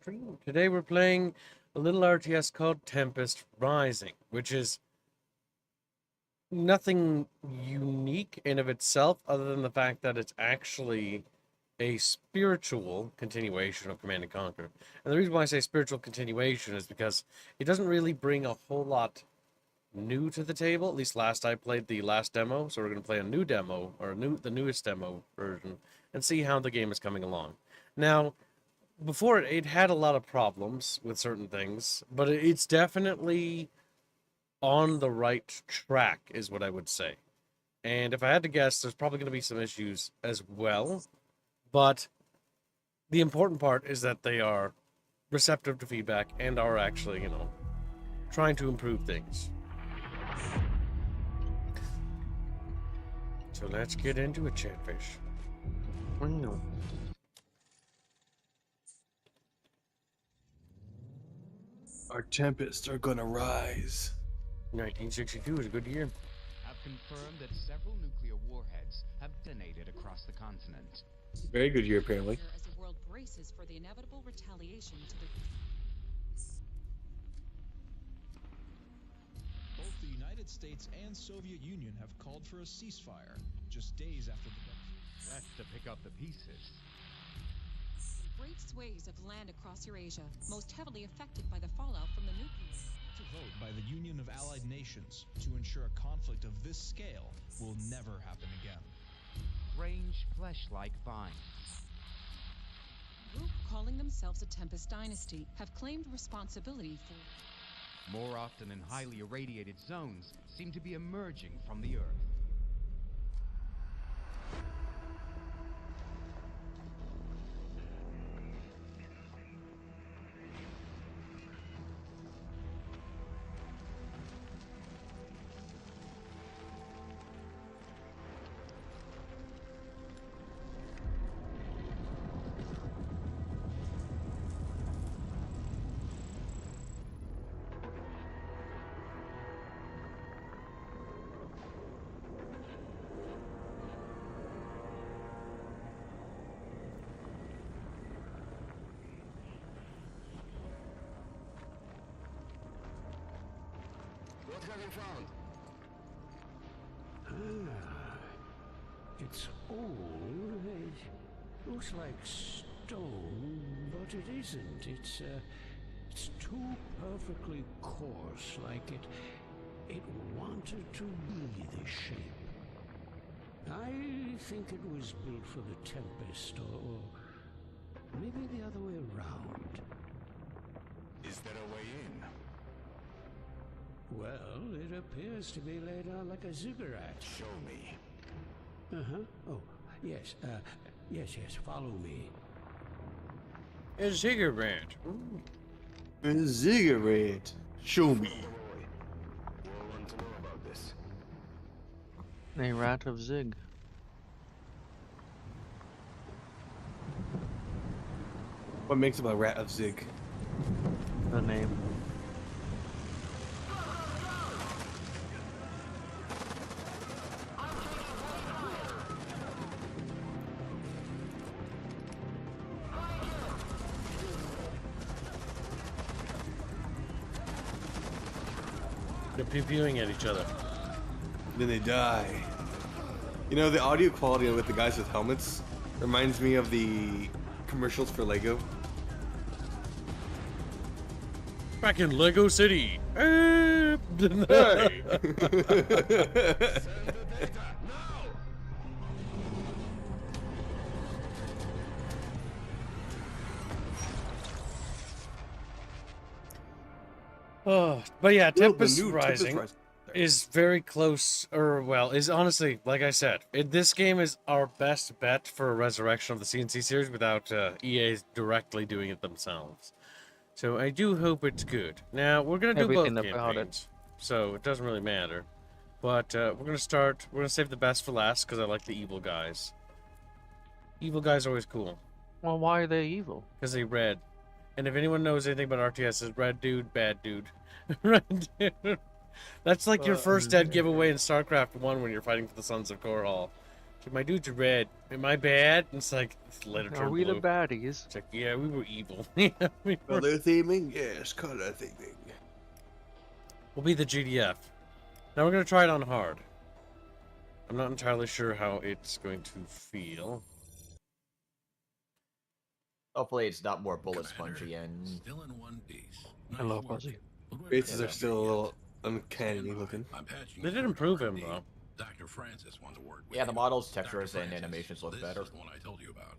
stream. Today we're playing a little RTS called Tempest Rising, which is nothing unique in of itself other than the fact that it's actually a spiritual continuation of Command & Conquer. And the reason why I say spiritual continuation is because it doesn't really bring a whole lot new to the table. At least last I played the last demo, so we're going to play a new demo, or the newest demo version, and see how the game is coming along. Now, before it had a lot of problems with certain things, but it's definitely on the right track, is what I would say. And if I had to guess, there's probably going to be some issues as well. But the important part is that they are receptive to feedback and are actually, trying to improve things. So let's get into it, Chatfish. Our tempests are gonna rise. 1962 is a good year. Have confirmed that several nuclear warheads have detonated across the continent. Very good year, apparently. As the world braces for the inevitable retaliation to the Both the United States and Soviet Union have called for a ceasefire just days after the That's to pick up the pieces. great swathes of land across Eurasia, most heavily affected by the fallout from the nuclear. to vote by the Union of Allied Nations to ensure a conflict of this scale will never happen again. Strange flesh-like vines. A group calling themselves the Tempest Dynasty have claimed responsibility for More often in highly irradiated zones, seem to be emerging from the Earth. What have you found? It's old. It looks like stone, but it isn't. It's too perfectly coarse, like it wanted to be this shape. I think it was built for the Tempest, or maybe the other way around. Is there a way in? Well, it appears to be laid out like a ziggurat. Show me. Uh-huh. Oh, yes, yes, follow me. A cigarette. A cigarette. Show me. We all want to know about this. A rat of Zig. What makes him a rat of Zig? The name. They're pew-pewing at each other. Then they die. You know, the audio quality with the guys with helmets reminds me of the commercials for Lego. Back in Lego City. Hey! Send the data, now! Oh, but yeah, The Tempest new Tempest Rising Rising. is very close, or well, is honestly, like I said, this game is our best bet for a resurrection of the CNC series without EA directly doing it themselves. So I do hope it's good. Now, we're going to do Everything both about it. campaigns, so it doesn't really matter. But we're going to save the best for last, because I like the evil guys. Evil guys are always cool, Well, why are they evil? because they red. And if anyone knows anything about RTS, it's red dude, bad dude. Red dude. That's like your first dead giveaway in StarCraft 1 when you're fighting for the Sons of Korhal. So my dudes are red. Am I bad? And it's like, let it turn Are we blue. the baddies? It's like, yeah, we were evil. Yeah, we were. Color theming? Yes, color theming. We'll be the GDF. Now we're gonna try it on hard. I'm not entirely sure how it's going to feel. Hopefully it's not more bullet spongy and Still in one piece. Hello, Fuzzy. Faces are still a little uncanny looking. They did improve him though. Dr. Francis wants to work with yeah, the you. models, Dr. textures, and Francis, animations look this better. is the one I told you about.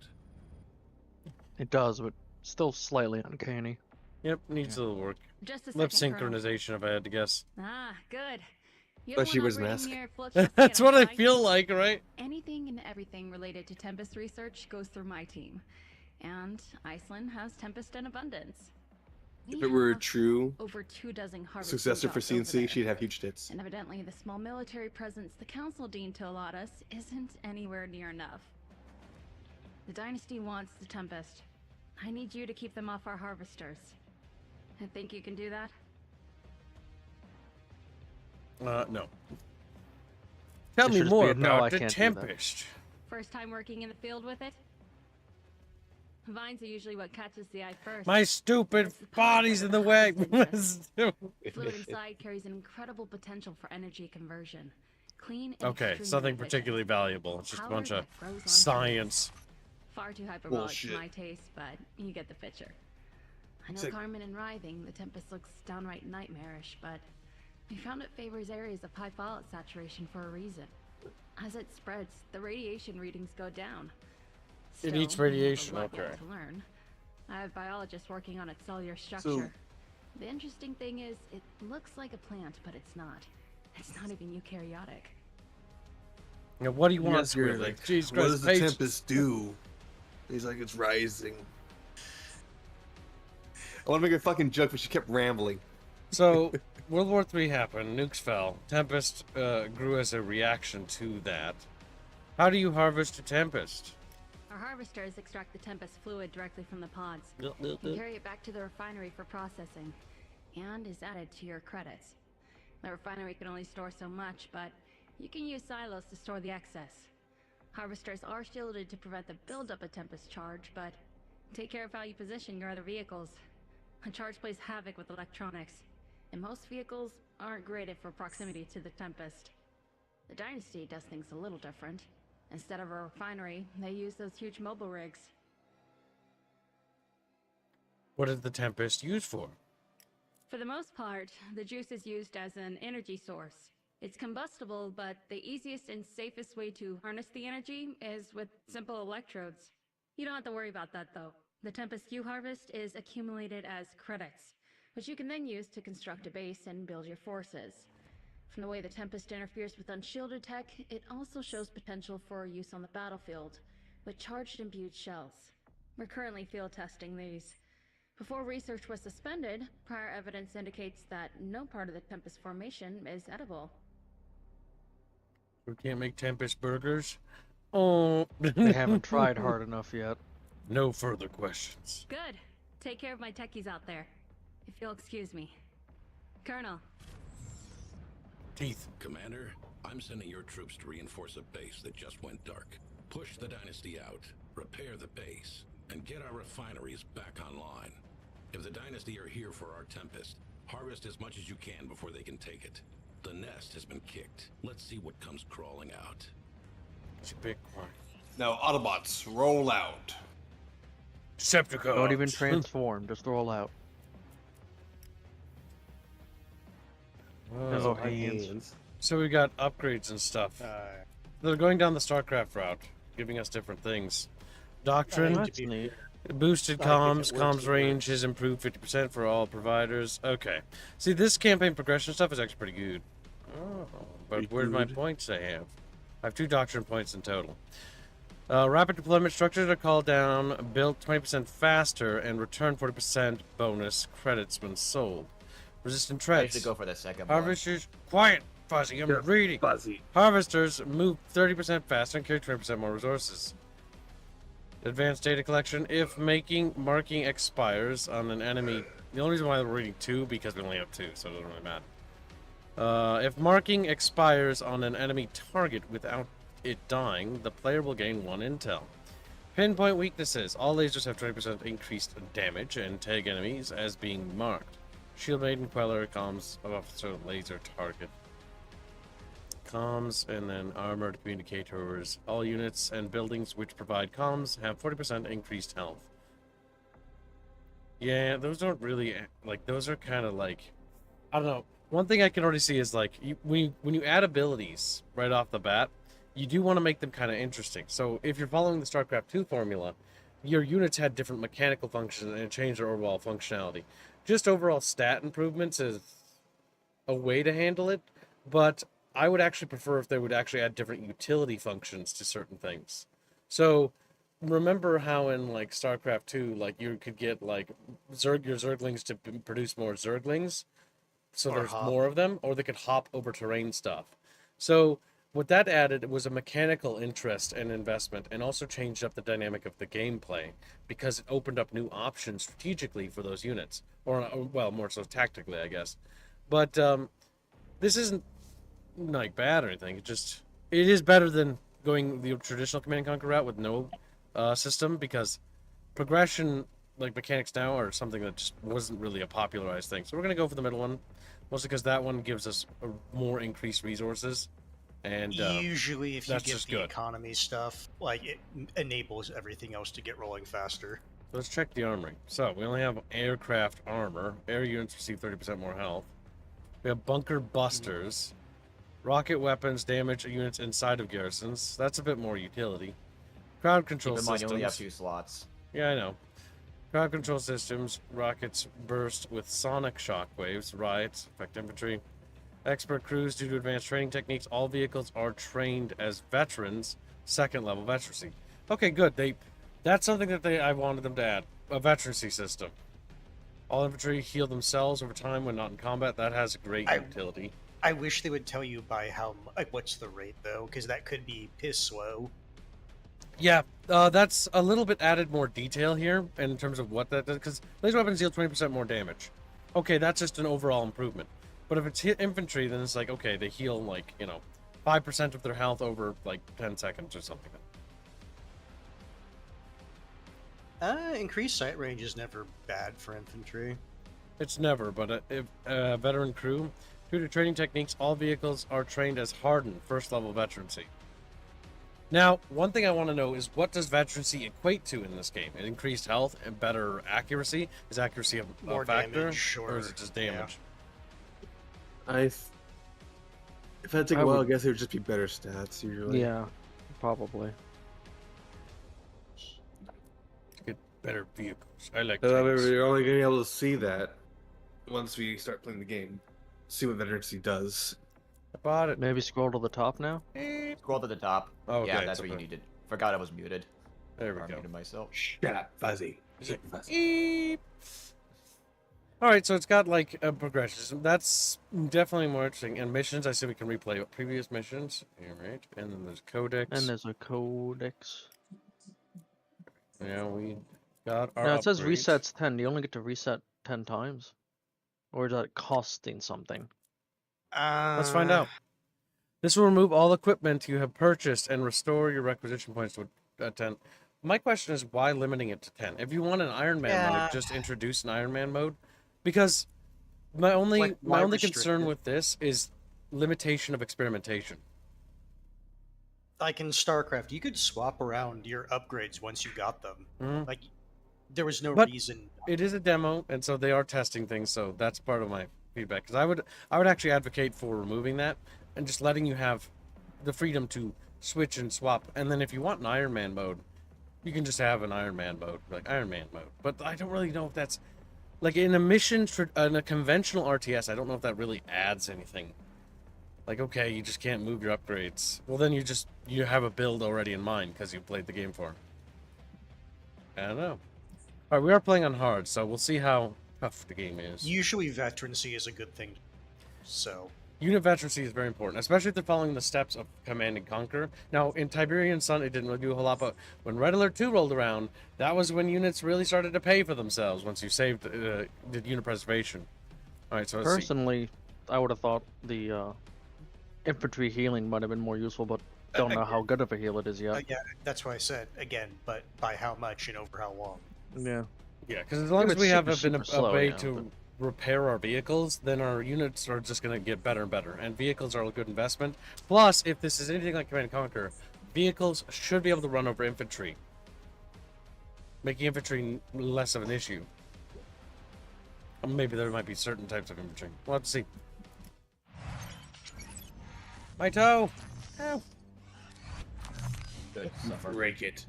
It does, but still slightly uncanny. Yep, needs a little work. Just a Lip second, Colonel. synchronization, if I had to guess. Ah, good. But she wears a mask. That's what I feel like, right? Anything and everything related to Tempest research goes through my team. And Iceland has Tempest in abundance. If it were true over 24 harvest successor for jobs over CNC, there. she'd have huge tits. And evidently the small military presence the council deemed to allot us isn't anywhere near enough. The Dynasty wants the Tempest. I need you to keep them off our harvesters. I think you can do that? No. Tell It me should just more be a no, I about the can't do that. Tempest. First time working in the field with it? Vines are usually what catches the eye first. My stupid body's in the way. Fluid inside carries an incredible potential for energy conversion. Clean and Okay, extremely something efficient. particularly valuable. It's just a Power bunch of that grows on science. Far too hyperbolic Bullshit. for my taste, but you get the picture. I know It's like- Carmen and writhing, the Tempest looks downright nightmarish, but we found it favors areas of high fallout saturation for a reason. As it spreads, the radiation readings go down. It eats Still, we have a radiation, lot yet okay. to learn. I have biologists working on its cellular structure. The interesting thing is, it looks like a plant, but it's not. It's not even eukaryotic. Now, what do you want Yes, you're really? like, Jesus what Christ, does the Paige. Tempest do? He's like, it's rising. I want to make a fucking joke, but she kept rambling. So, World War III happened, nukes fell. Tempest grew as a reaction to that. How do you harvest a Tempest? Our harvesters extract the Tempest fluid directly from the pods and carry it back to the refinery for processing, and is added to your credits. The refinery can only store so much, but you can use silos to store the excess. Harvesters are shielded to prevent the buildup of Tempest charge, but take care of how you position your other vehicles. A charge plays havoc with electronics, and most vehicles aren't graded for proximity to the Tempest. The Dynasty does things a little different. Instead of a refinery, they use those huge mobile rigs. What is the Tempest used for? For the most part, the juice is used as an energy source. It's combustible, but the easiest and safest way to harness the energy is with simple electrodes. You don't have to worry about that though. The Tempest you harvest is accumulated as credits, which you can then use to construct a base and build your forces. From the way the Tempest interferes with unshielded tech, it also shows potential for use on the battlefield, with charged imbued shells. We're currently field testing these. Before research was suspended, prior evidence indicates that no part of the Tempest formation is edible. We can't make Tempest burgers? Oh. They haven't tried hard enough yet. No further questions. Good. Take care of my techies out there. If you'll excuse me. Colonel. Teeth. Commander, I'm sending your troops to reinforce a base that just went dark. Push the Dynasty out, repair the base, and get our refineries back online. If the Dynasty are here for our Tempest, harvest as much as you can before they can take it. The nest has been kicked. Let's see what comes crawling out. It's a big one. Now, Autobots, roll out. Decepticons. Don't even transform, just roll out. Hello, hands. So we got upgrades and stuff. They're going down the StarCraft route, giving us different things. Doctrine, That's neat. boosted comms range is improved 50% for all providers. Okay. See, this campaign progression stuff is actually pretty good. Oh, but where's my points I have? I have 2 doctrine points in total. Rapid deployment structures are called down, built 20% faster, and return 40% bonus credits when sold. Resistant I treads. should go for the second one. Harvesters, quiet, Fuzzy, I'm reading. Fuzzy. Harvesters move 30% faster and carry 20% more resources. Advanced data collection. If marking expires on an enemy, the only reason why we're reading 2 because we only have 2, so it doesn't really matter. If marking expires on an enemy target without it dying, the player will gain 1 intel. Pinpoint weaknesses. All lasers have 20% increased damage and tag enemies as being marked. Shield Maiden, Queller, comms of officer, laser target. Comms, and then armored communicators. All units and buildings which provide comms have 40% increased health. Yeah, those don't really, like, those are kind of like, I don't know. One thing I can already see is, like, when you add abilities right off the bat, you do want to make them kind of interesting. So if you're following the StarCraft 2 formula, your units had different mechanical functions and it changed their overall functionality. Just overall stat improvements is a way to handle it, but I would actually prefer if they would actually add different utility functions to certain things. So remember how in like StarCraft 2, like you could get like your Zerglings to produce more Zerglings, so there's more of them, or they could hop over terrain stuff. So what that added was a mechanical interest and investment, and also changed up the dynamic of the gameplay because it opened up new options strategically for those units, or well, more so tactically, I guess. But this isn't like bad or anything. It is better than going the traditional Command and Conquer route with no system, because progression like mechanics now are something that just wasn't really a popularized thing. So we're gonna go for the middle one, mostly because that one gives us more increased resources. And usually, if you that's get just the good. economy stuff, like it enables everything else to get rolling faster. Let's check the armory. So we only have aircraft armor. Air units receive 30% more health. We have bunker busters. Rocket weapons damage units inside of garrisons. That's a bit more utility. Crowd control Keep in mind, systems. you only have 2 slots. Yeah, I know. Crowd control systems. Rockets burst with sonic shockwaves. Riots affect infantry. Expert crews due to advanced training techniques. All vehicles are trained as veterans. 2nd level veterancy. Okay, good. That's something that I wanted them to add. A veterancy system. All infantry heal themselves over time when not in combat. That has great utility. I wish they would tell you by what's the rate though, because that could be piss slow. Yeah, that's a little bit added more detail here in terms of what that does, because laser weapons deal 20% more damage. Okay, that's just an overall improvement. But if it's infantry, then it's like, okay, they heal like, 5% of their health over like 10 seconds or something. Increased sight range is never bad for infantry. It's never, but if veteran crew, due to training techniques, all vehicles are trained as hardened 1st level veterancy. Now, one thing I want to know is, what does veterancy equate to in this game? It increased health and better accuracy? Is accuracy a factor? Damage, or is it just damage? Yeah. If I take a while, I guess it would just be better stats usually. Yeah, probably. Get better vehicles. I like So tanks. you're only going to be able to see that once we start playing the game. See what veterancy does. I bought it. Maybe scroll to the top now? Scroll to the top. Oh, yeah, okay, that's what you needed. Forgot I was muted. There we I go. muted myself. Shut up, Fuzzy. Alright, so it's got like a progression. That's definitely more interesting. And missions, I see we can replay previous missions. Alright, and then there's codex. And there's a codex. Yeah, we got our Now it says upgrades. resets 10. Do you only get to reset 10 times? Or is that costing something? Let's find out. This will remove all equipment you have purchased and restore your requisition points to 10. My question is, why limiting it to 10? If you want an Iron Man mode, just introduce an Iron Man mode. Because my only concern with this is limitation of experimentation. Like in StarCraft, you could swap around your upgrades once you got them. Like, there was no reason. It is a demo, and so they are testing things. So that's part of my feedback. Because I would actually advocate for removing that and just letting you have the freedom to switch and swap. And then if you want an Iron Man mode, you can just have an Iron Man mode, like Iron Man mode. But I don't really know if that's like in a mission, in a conventional RTS. I don't know if that really adds anything. Like, okay, you just can't move your upgrades. Well, then you have a build already in mind because you played the game for. I don't know. All right, we are playing on hard, so we'll see how tough the game is. Usually, veterancy is a good thing. So. Unit veterancy is very important, especially if they're following the steps of Command and Conquer. Now, in Tiberian Sun, it didn't really do a whole lot, but when Red Alert 2 rolled around, that was when units really started to pay for themselves once you saved, did unit preservation. All right, so let's see. Personally, I would have thought the infantry healing might have been more useful, but don't know how good of a heal it is yet. Yeah, that's why I said again, but by how much and over how long? Yeah. Yeah, because as long If as we it's have super, a super slow, way yeah, to repair our vehicles, then our units are just going to get better and better. And vehicles are a good investment. Plus, if this is anything like Command & Conquer, vehicles should be able to run over infantry, making infantry less of an issue. Maybe there might be certain types of infantry. We'll have to see. My toe! Ow! Good. Suffer. Break it.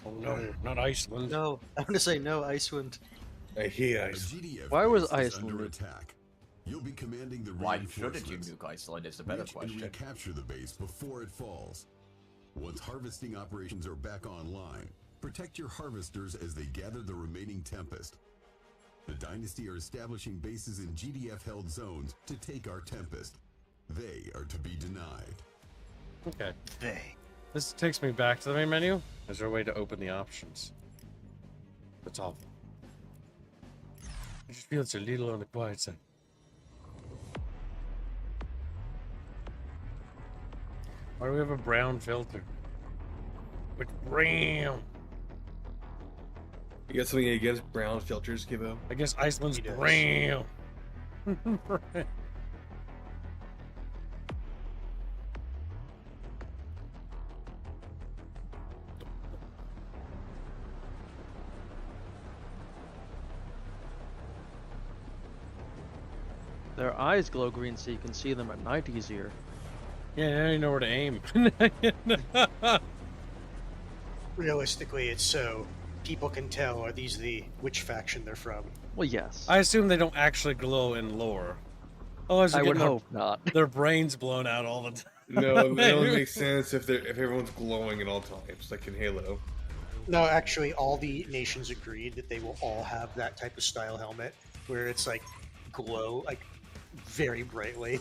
Oh no, not Iceland. No, I want to say no, Icewind. I hear A Iceland. GDF Why was base is Iceland under nuke? attack? You'll be commanding the Why shouldn't you reinforcements. nuke Iceland is a better Reach and question. recapture the base before it falls. Once harvesting operations are back online, protect your harvesters as they gather the remaining Tempest. The Dynasty are establishing bases in GDF-held zones to take our Tempest. They are to be denied. Okay. They. This takes me back to the main menu. Is there a way to open the options? That's all. I just feel it's a little on the quiet side. Why do we have a brown filter? With brown. You got something against brown filters, Gibbo? I guess Iceland's He does. brown. Their eyes glow green so you can see them at night easier. Yeah, now you know where to aim. Realistically, it's so people can tell are these which faction they're from. Well, yes. I assume they don't actually glow in lore. Otherwise, I you would get hope not. their brains blown out all the time. No, it only makes sense if everyone's glowing at all times, like in Halo. No, actually, all the nations agreed that they will all have that type of style helmet, where it's like glow, like very brightly.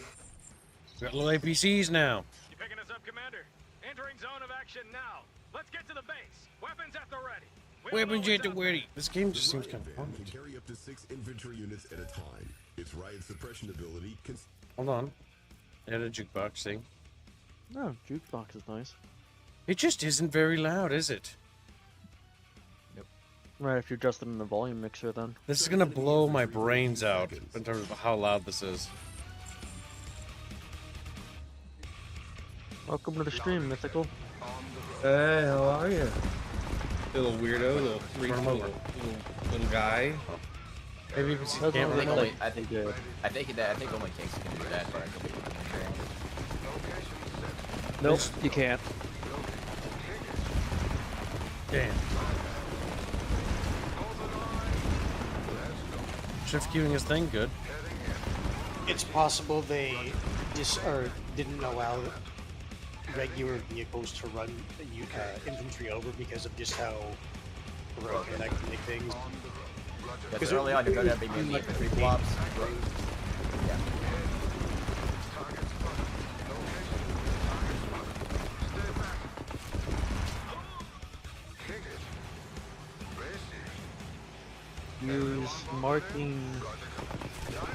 We got little APCs now. You picking us up, Commander? Entering zone of action now. Let's get to the base. Weapons at the ready. Weapons at the ready. This game just seems kind of Van fun. can carry up to 6 infantry units at a time. Its riot suppression ability can... Hold on. Add a jukebox thing. No, jukebox is nice. It just isn't very loud, is it? Right, if you adjust it in the volume mixer, then. This is gonna blow my brains out in terms of how loud this is. Welcome to the stream, Mythical. Hey, how are you? Little weirdo, little freak, little guy. Maybe you can see That's camera. what only, like I think only Kings can do that, but I could be wrong. Nope, you can't. Damn. Shift queuing his thing, good. It's possible they didn't allow regular vehicles to run infantry over because of just how broken that can make things. Because early on, you're going to be mainly infantry flops. Yeah. Use marking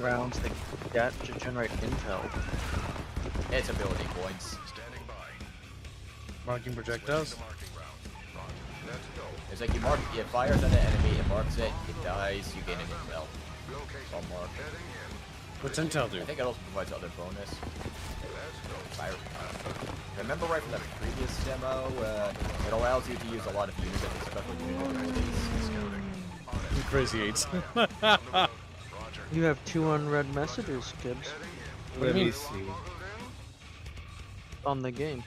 rounds that get to generate intel. It's ability points. Marking projectiles. It's like you fire at the enemy, it marks it, it dies, you gain an intel. It's all marked. What's intel do? I think it also provides other bonus. If I remember right from the previous demo, it allows you to use a lot of units and special unit abilities. You crazy eights. You have 2 unread messages, Gibbs. Let me see. On the game.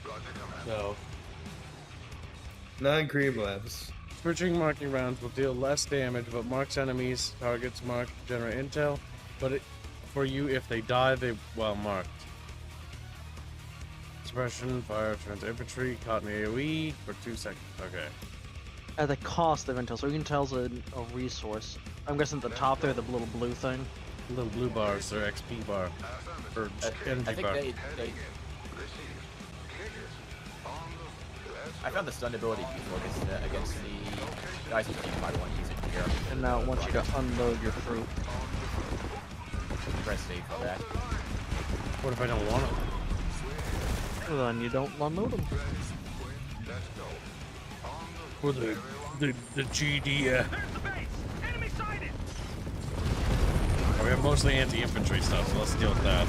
No. Not in Cream Labs. Switching marking rounds will deal less damage, but marks enemies, targets marked, generate intel. But for you, if they die, they well marked. Suppression, fire, turns infantry, caught in AoE for 2 seconds. Okay. At the cost of intel, so intel's a resource. I'm guessing at the top there, the little blue thing. Little blue bars, their XP bar. Or energy I think bar. I found the stun ability before against the guys who think might want to use it here. And now it wants you to unload your fruit. Press save for that. What if I don't want them? Well, then you don't unload them. For the GD. There's the base! Enemy sighted! We have mostly anti-infantry stuff, so let's deal with that.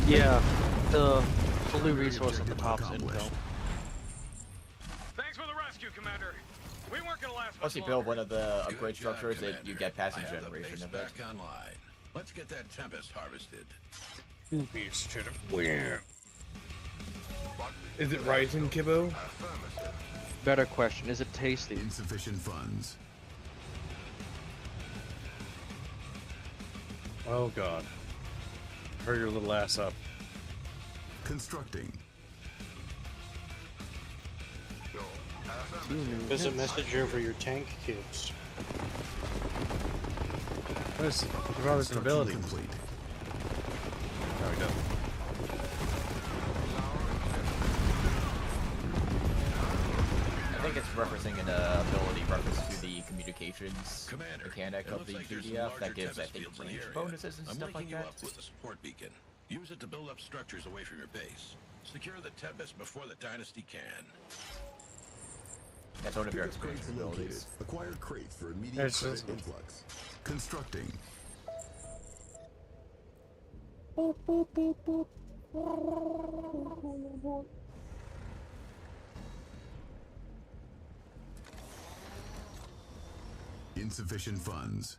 Yeah, the blue resource at the top is intel. Thanks for the rescue, Commander. We weren't gonna last Once much you build longer. one of the Good upgrade job, structures, you Commander. get passive I have the generation base of it. back online. Let's get that Tempest harvested. Is it rising, Kibbo? Better question, is it tasty? Insufficient funds. Oh god. Hurry your little ass up. Constructing. There's a message over your tank cubes. What is Rob's an ability? Complete. There we go. I think it's referencing an ability reference to the communications mechanic It of looks the like there's some PDF larger that gives, I Tempest think, fields in the range area. bonuses and I'm stuff like linking you that. up with a support beacon. Use it to build up structures away from your base. Secure the Tempest before the Dynasty can. That's one of your Pickup crates experience located. abilities. Acquire crates for immediate That's credit just- influx. Constructing. Boop, boop, boop, boop. Insufficient funds.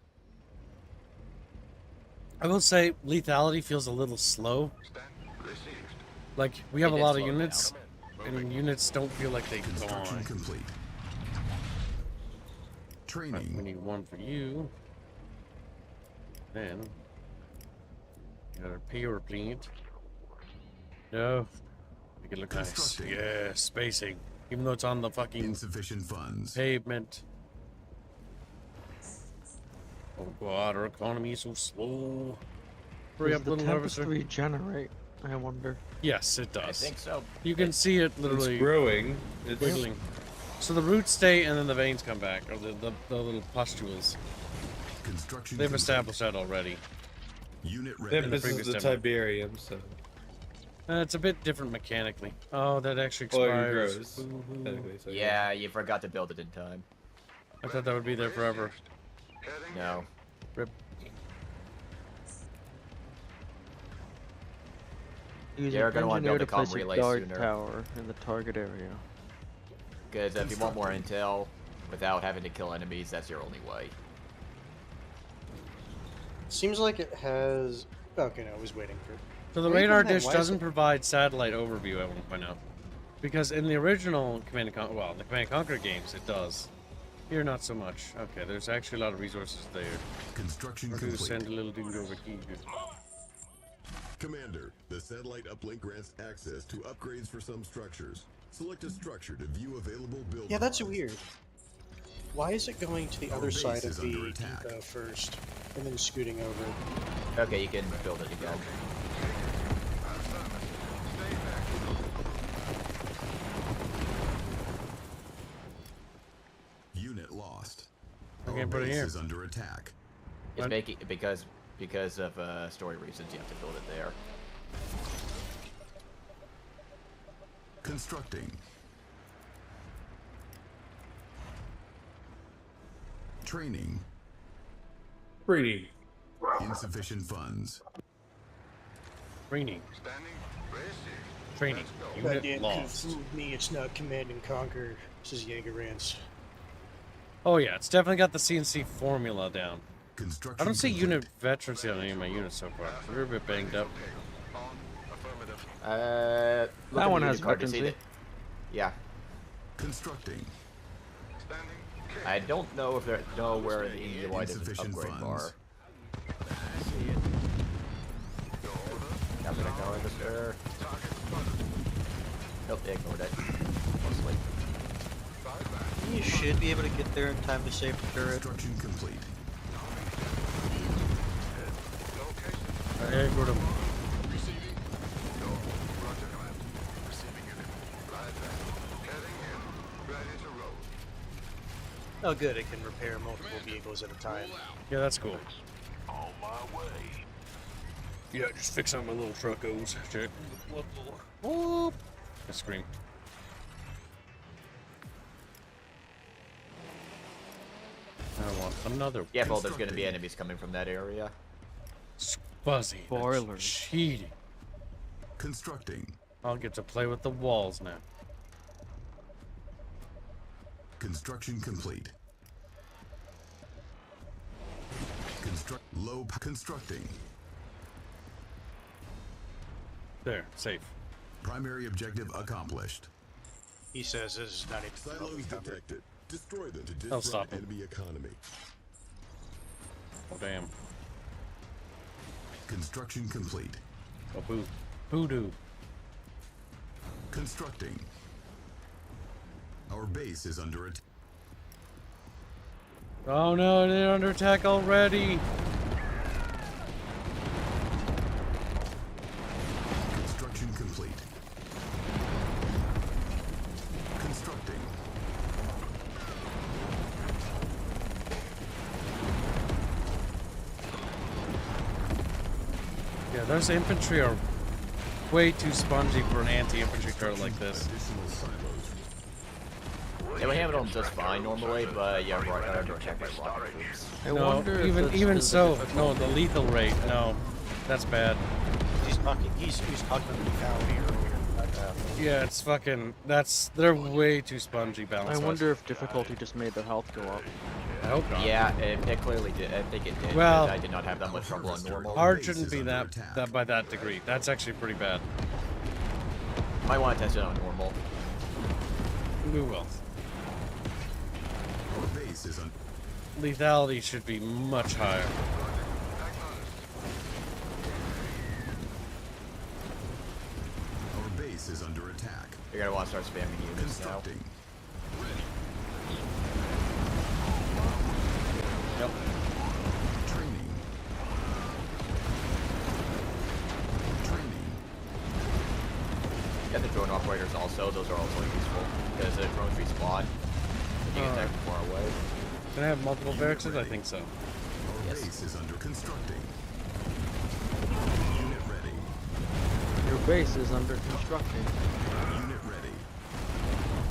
I will say lethality feels a little slow. Like we have It a is lot of slowed units, and units don't feel like they Construction gone. complete. Right, we Training. need one for you. Then another power plant. No, make it look nice. Constructing. Yeah, spacing. Even though it's on the fucking Insufficient funds. pavement. Oh god, our economy is so slow. Hurry Does up, the little Tempest harvester. regenerate? I wonder. Yes, it I does. think so. You can see it literally It's growing. It's wiggling. So the roots stay and then the veins come back, or the little pustules. Construction They've complete. established that already. Unit Yeah, ready. the this is previous the demo. Tiberium, so. It's a bit different mechanically. Oh, that actually Well, it expires. grows. Boo-hoo. Technically, so Yeah, you forgot to build it in time. I thought that would be there forever. No. Rip. Use You're an gonna want to engineer build a to place comm a relay guard sooner. tower in the target area. Because if you want more intel without having to kill enemies, that's your only way. Seems like it has. Okay, no, I was waiting for. So the Wait a radar minute, dish why is doesn't it- provide satellite overview, I want to point out. Because in the original Command & Conquer, well, the Command & Conquer games, it does. Here, not so much. Okay, there's actually a lot of resources there. Construction We're going to complete. send a little dude over here. Commander, the satellite uplink grants access to upgrades for some structures. Select a structure to view available build. Yeah, that's pods. weird. Why is it going to the Our other base side is of under the attack. depot first, and then scooting over? Okay, you can build it again. Unit lost. Okay, Our put it base here. is under attack. It's What? making because of story reasons you have to build it there. Constructing. Training. Pretty. Insufficient funds. Training. Training. That Unit didn't lost. confuse me. It's not Command and Conquer. This is Jaeger Rance. Oh yeah, it's definitely got the CNC formula down. Construction I don't see complete. unit veterans on any of my units so far. We're a bit banged up. Look That at one the has unit card to see emergency. that- Yeah. Constructing. I don't know if there where the EU items Insufficient upgrade funds. bar. I see it. Captain Harvester. Nope, they ignored it. Mostly. You should be able to get there in time to save the turret. Construction complete. Hey, Gordon. Oh, good. It can repair multiple vehicles at a time. Yeah, that's cool. On my way. Yeah, just fix on my little truckos. Check. Whoop. I scream. I want another. Yeah, well, there's gonna be enemies coming from that area. Fuzzy. Spoilers. Cheating. Constructing. I'll get to play with the walls now. Construction complete. Constructing. There, safe. Primary objective accomplished. He says this is not even Silos detected. Destroy them to I'll stop disrupt him. enemy economy. Oh damn. Construction complete. Oh boo. Voodoo. Constructing. Our base is under attack. Oh no, they're under attack already. Construction complete. Constructing. Yeah, those infantry are way too spongy for an anti-infantry card like this. Additional silos. Yeah, we handled them just fine normally, but yeah, we're under attack by rocket troops. I No, wonder if that's even the so, difficulty. no, the lethal rate, no, that's bad. He's talking lethality earlier. Yeah, it's fucking, they're way too spongy I balance. wonder if difficulty just made their health go up. I hope not. Yeah, it clearly did. I think it did. Well, because I did not have that much trouble on normal. Hard shouldn't be that by that degree. That's actually pretty bad. Might want to test it on normal. We will. Our base is on. Lethality should be much higher. Our base is under attack. You're gonna want to start spamming units now. Constructing. Yep. Training. Training. Yeah, the drone operators also. Those are also useful because the drones respawn. You can attack from far away. Can I have multiple barracks? I think so. Our base is under constructing. Unit ready. Your base is under constructing. Unit ready.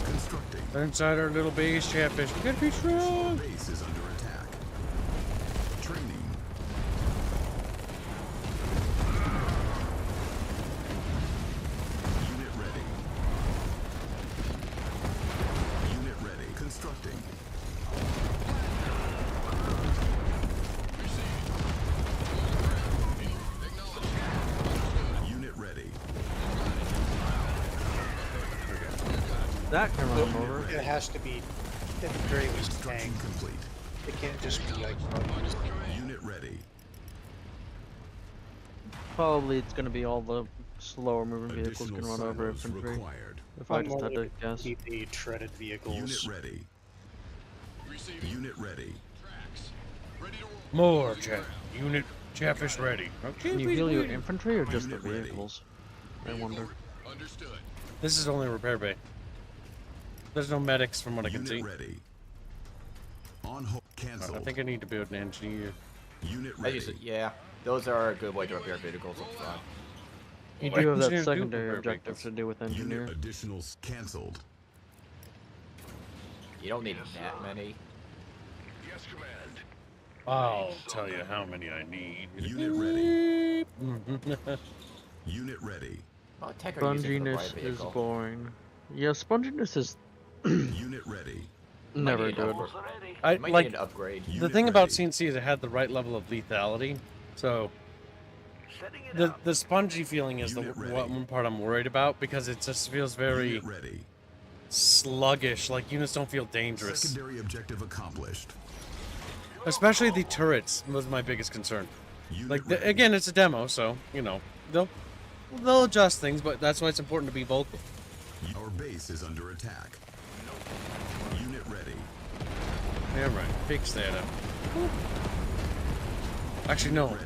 Constructing. They're inside our little base, Chatfish. We gotta be Our strong. base is under attack. Training. Unit ready. Unit ready. Constructing. Unit ready. That can run them over. It has to be, at the very least, tank. Construction complete. It can't just be like. Unit ready. Probably it's gonna be all the slower moving vehicles can Additional run over silos infantry. required. If I just had to guess. Keep the treaded vehicles. Unit ready. Unit ready. More unit Chatfish ready. Okay, Can you please heal your wait. infantry or just the Unit ready. vehicles? I wonder. This is only repair bay. There's no medics from what I can Unit see. ready. On hold. Cancel. I think I need to build an engineer. Unit I ready. usually, yeah, those are a good way to repair vehicles up front. You Well, do have that engineers do secondary repair objective vehicles. to do with engineer. Unit additionals cancelled. You don't need that many. I'll tell you how many I need. Unit ready. Unit ready. Oh, tech are using for the right Sponginess is vehicle. boring. Yeah, sponginess is Unit ready. never need good. I Might like need an upgrade. the Unit thing about ready. CNC is it had the right level of lethality. So the spongy feeling is the Unit ready. one part I'm worried about because it just feels very Unit ready. sluggish. Like units don't feel dangerous. Secondary objective accomplished. Especially the turrets was my biggest concern. Unit Like ready. again, it's a demo, so you know they'll adjust things, but that's why it's important to be vocal. Our base is under attack. Unit ready. Yeah, right. Fix that up. Actually, no. Ready.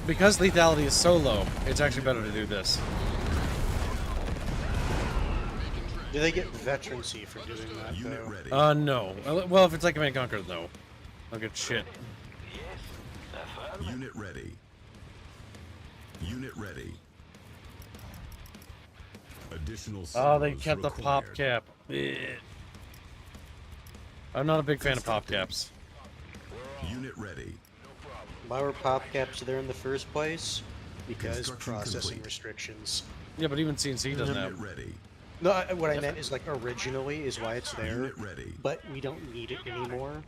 Because lethality is so low, it's actually better to do this. Do they get veterancy for doing that, Unit though? ready. No. Well, if it's like Command & Conquer, no. I'll get shit. Unit ready. Unit ready. Additional Oh, they silos kept the pop required. cap. Ugh. I'm not a big fan of pop caps. Unit ready. Why were pop caps there in the first place? Because Construction processing complete. restrictions. Yeah, but even CNC doesn't Unit have. ready. No, what I meant is like originally is why it's there, Unit ready. but we don't need it anymore.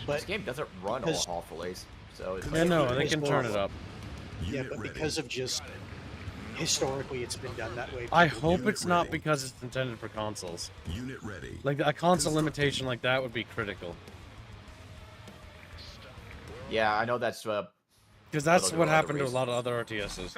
But This game doesn't run all because- awfully, so it's Yeah, no, they because can turn it up. Yeah, Unit but ready. because of just historically it's been done that way. I people hope do it. it's not because it's intended for consoles. Unit ready. Like a console limitation like that would be critical. Yeah, I know that's Because that's Little what bit of happened to a reason. lot of other RTSs.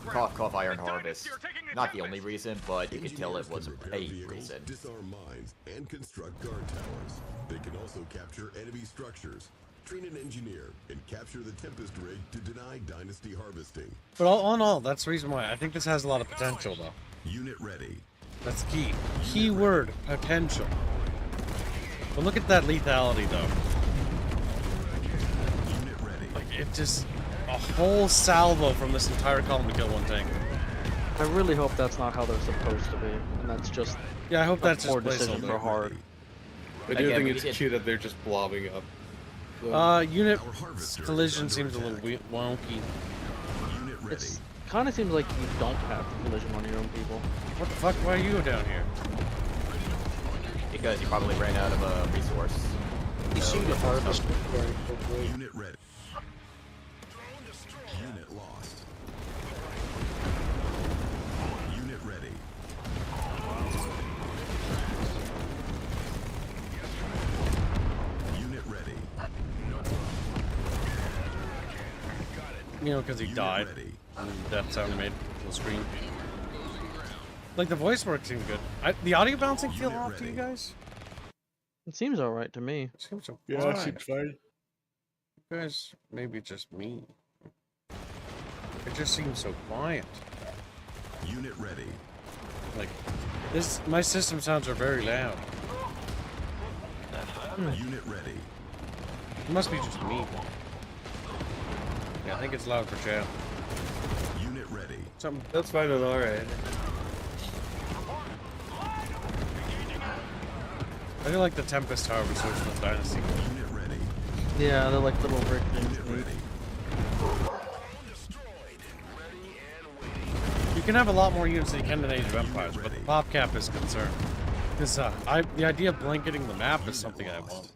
Cough Iron Harvest. Not the only reason, but you could tell it was Repair a vehicles, reason. disarm mines, and construct guard towers. They can also capture enemy structures, train an engineer, and capture the Tempest rig to deny Dynasty harvesting. But all in all, that's the reason why I think this has a lot of potential, though. Unit ready. That's key. Keyword potential. But look at that lethality, though. Unit ready. Like it just a whole salvo from this entire column to kill one tank. I really hope that's not how they're supposed to be, and that's just Yeah, I hope a that's just poor decision placeholder. for hard. I do Again, think we it's did- cute that they're just blobbing up. Unit Our harvester collision is seems a under little attack. wonky. Unit ready. It's kind of seems like you don't have collision on your own people. What the fuck? Why are you down here? Because you probably ran out of a resource. You seem to harvest it very quickly. Unit ready. Unit lost. Unit ready. Unit ready. You know, because he Unit died. ready. And the death sound he made on the screen. Like the voice work seemed good. The audio bouncing feel Unit off to you ready. guys? It seems alright to me. It seems so Yeah, fine. it seems fine. You guys, maybe it's just me. It just seems so quiet. Unit ready. Like this, my system sounds are very loud. Unit ready. It must be just me. Yeah, I think it's loud for chat. Unit ready. Something. That's fine on our end. I do like the Tempest harvest switch with Dynasty. Unit ready. Yeah, they're like little brick things. Unit ready. You can have a lot more units than you can in Age of Empires, but the pop cap is concerned. Because the idea of blanketing the map is something I want.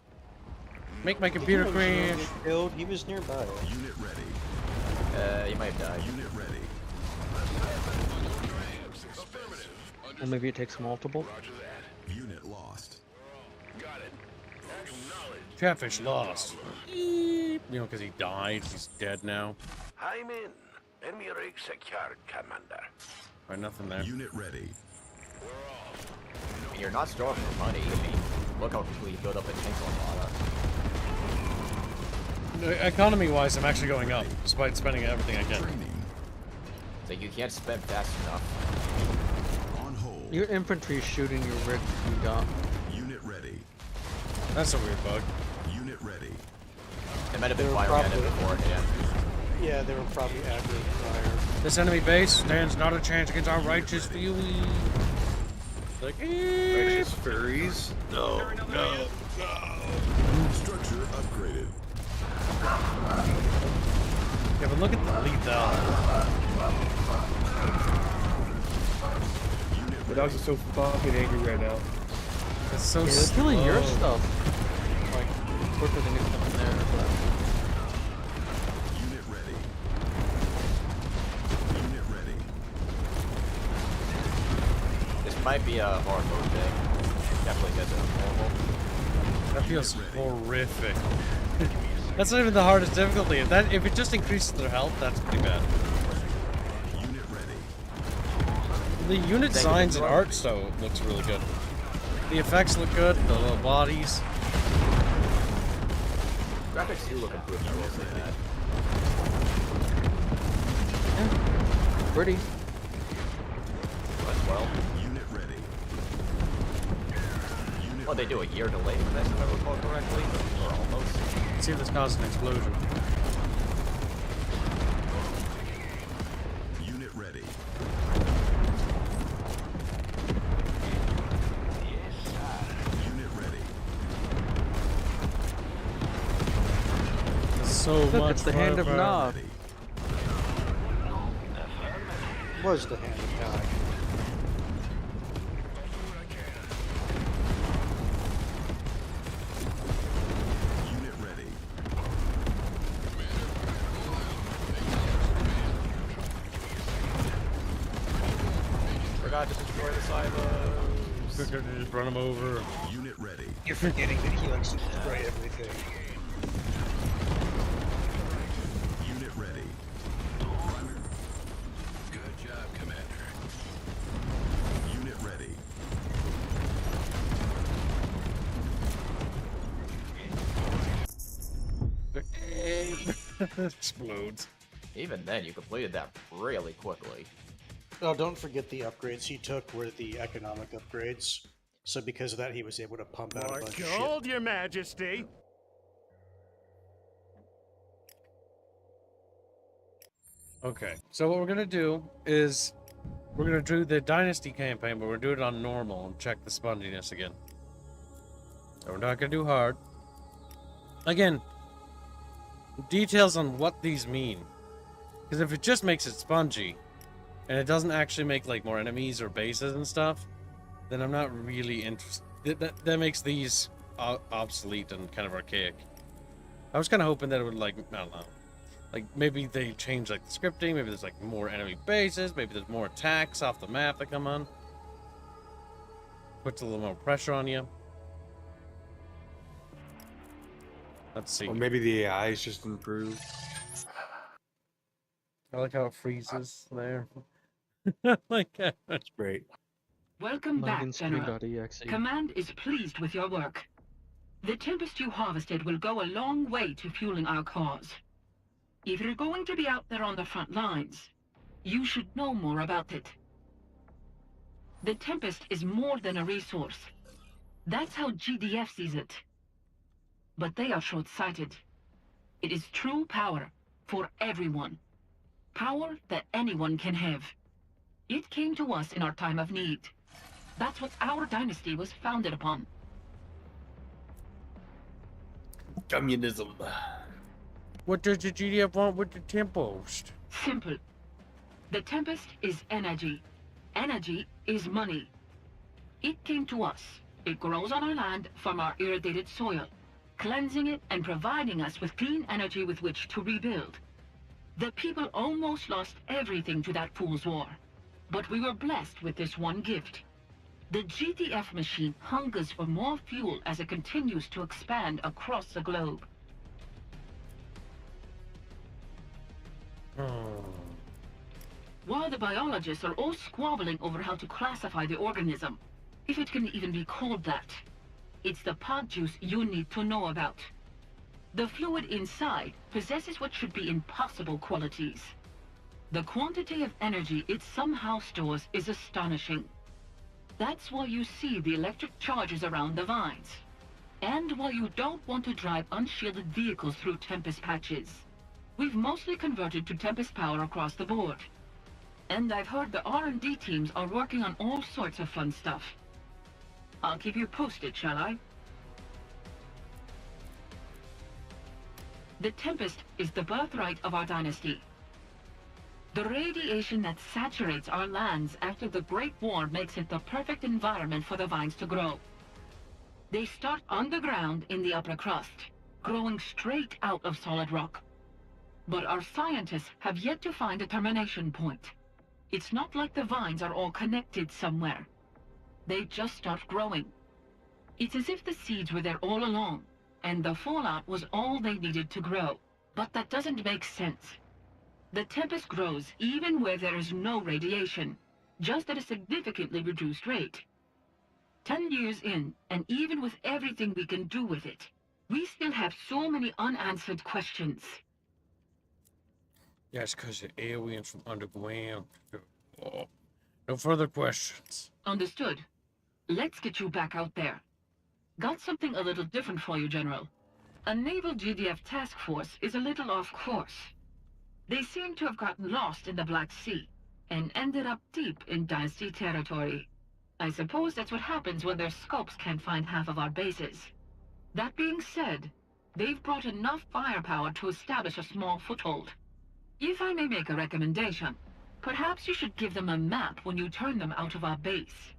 Make my computer crash. Killed. He was nearby. Unit ready. You might have died. Unit ready. Or maybe it takes multiple. Unit lost. Chatfish lost. You know, because he died. He's dead now. I'm in. Enemy rig secured, Commander. Right, nothing there. Unit ready. I mean, you're not starving for money. I mean, look how quickly you build up a tank armada. Economy-wise, I'm actually going up, despite spending everything I can. Training. So you can't spend fast enough. On hold. Your infantry shooting your rig you got. Unit ready. That's a weird bug. Unit ready. It might have been They were firing at it probably- beforehand. Yeah, they were probably aggro fire. This enemy base stands not a chance against our righteous feelings. Like, Righteous furries. No, no, no. Structure upgraded. yeah, but look at the lethality. Unit The dogs are so fucking angry right now. It's so Yeah, they're killing your slow. stuff. Like, quicker than it's coming there. But Unit ready. Unit ready. This might be a hard mode thing. Definitely gets it normal. That feels horrific. That's not even the hardest difficulty. If it just increases their health, that's pretty bad. Unit ready. The unit designs and art so looks really good. The effects look good. The little bodies. Graphics do look improved, I will say that. pretty. As well. Unit ready. Well, they do a year delay for this, if I recall correctly, or almost. Let's see if this causes an explosion. Unit ready. Unit ready. So Look, much it's the hand of firepower. Nod. Was the hand of God. Unit ready. Forgot to destroy the silos. Quicker to just run them over. Unit ready. You're forgetting that he likes to destroy everything. Unit ready. Good job, Commander. Unit ready. Explodes. Even then, you completed that really quickly. Oh, don't forget the upgrades he took were the economic upgrades. So because of that, he was able to pump out a bunch of shit. Your Majesty. Okay, so what we're gonna do is we're gonna do the Dynasty campaign, but we're gonna do it on normal and check the sponginess again. So we're not gonna do hard. Again, details on what these mean. Because if it just makes it spongy, and it doesn't actually make like more enemies or bases and stuff, then I'm not really interested. That makes these obsolete and kind of archaic. I was kind of hoping that it would, like, I don't know, like maybe they change like the scripting, maybe there's like more enemy bases, maybe there's more attacks off the map that come on. Puts a little more pressure on you. Let's see. Or maybe the AI is just improved. I like how it freezes there. Like that's great. Welcome back, Login General. screen.exe. Command is pleased with your work. The Tempest you harvested will go a long way to fueling our cause. If you're going to be out there on the front lines, you should know more about it. The Tempest is more than a resource. That's how GDF sees it. But they are short-sighted. It is true power for everyone. Power that anyone can have. It came to us in our time of need. That's what our dynasty was founded upon. Communism. What does the GDF want with the Tempest? Simple. The Tempest is energy. Energy is money. It came to us. It grows on our land from our irrigated soil, cleansing it and providing us with clean energy with which to rebuild. The people almost lost everything to that fool's war. But we were blessed with this one gift. The GDF machine hungers for more fuel as it continues to expand across the globe. While the biologists are all squabbling over how to classify the organism, if it can even be called that, it's the pod juice you need to know about. The fluid inside possesses what should be impossible qualities. The quantity of energy it somehow stores is astonishing. That's why you see the electric charges around the vines. And why you don't want to drive unshielded vehicles through Tempest patches. We've mostly converted to Tempest power across the board. And I've heard the R&D teams are working on all sorts of fun stuff. I'll keep you posted, shall I? The Tempest is the birthright of our dynasty. The radiation that saturates our lands after the Great War makes it the perfect environment for the vines to grow. They start underground in the upper crust, growing straight out of solid rock. But our scientists have yet to find a termination point. It's not like the vines are all connected somewhere. They just start growing. It's as if the seeds were there all along, and the fallout was all they needed to grow. But that doesn't make sense. The Tempest grows even where there is no radiation, just at a significantly reduced rate. 10 years in, and even with everything we can do with it, we still have so many unanswered questions. Yes, because the aliens from underground. Oh, no further questions. Understood. Let's get you back out there. Got something a little different for you, General. A naval GDF task force is a little off course. They seem to have gotten lost in the Black Sea and ended up deep in Dynasty territory. I suppose that's what happens when their scopes can't find half of our bases. That being said, they've brought enough firepower to establish a small foothold. If I may make a recommendation, perhaps you should give them a map when you turn them out of our base.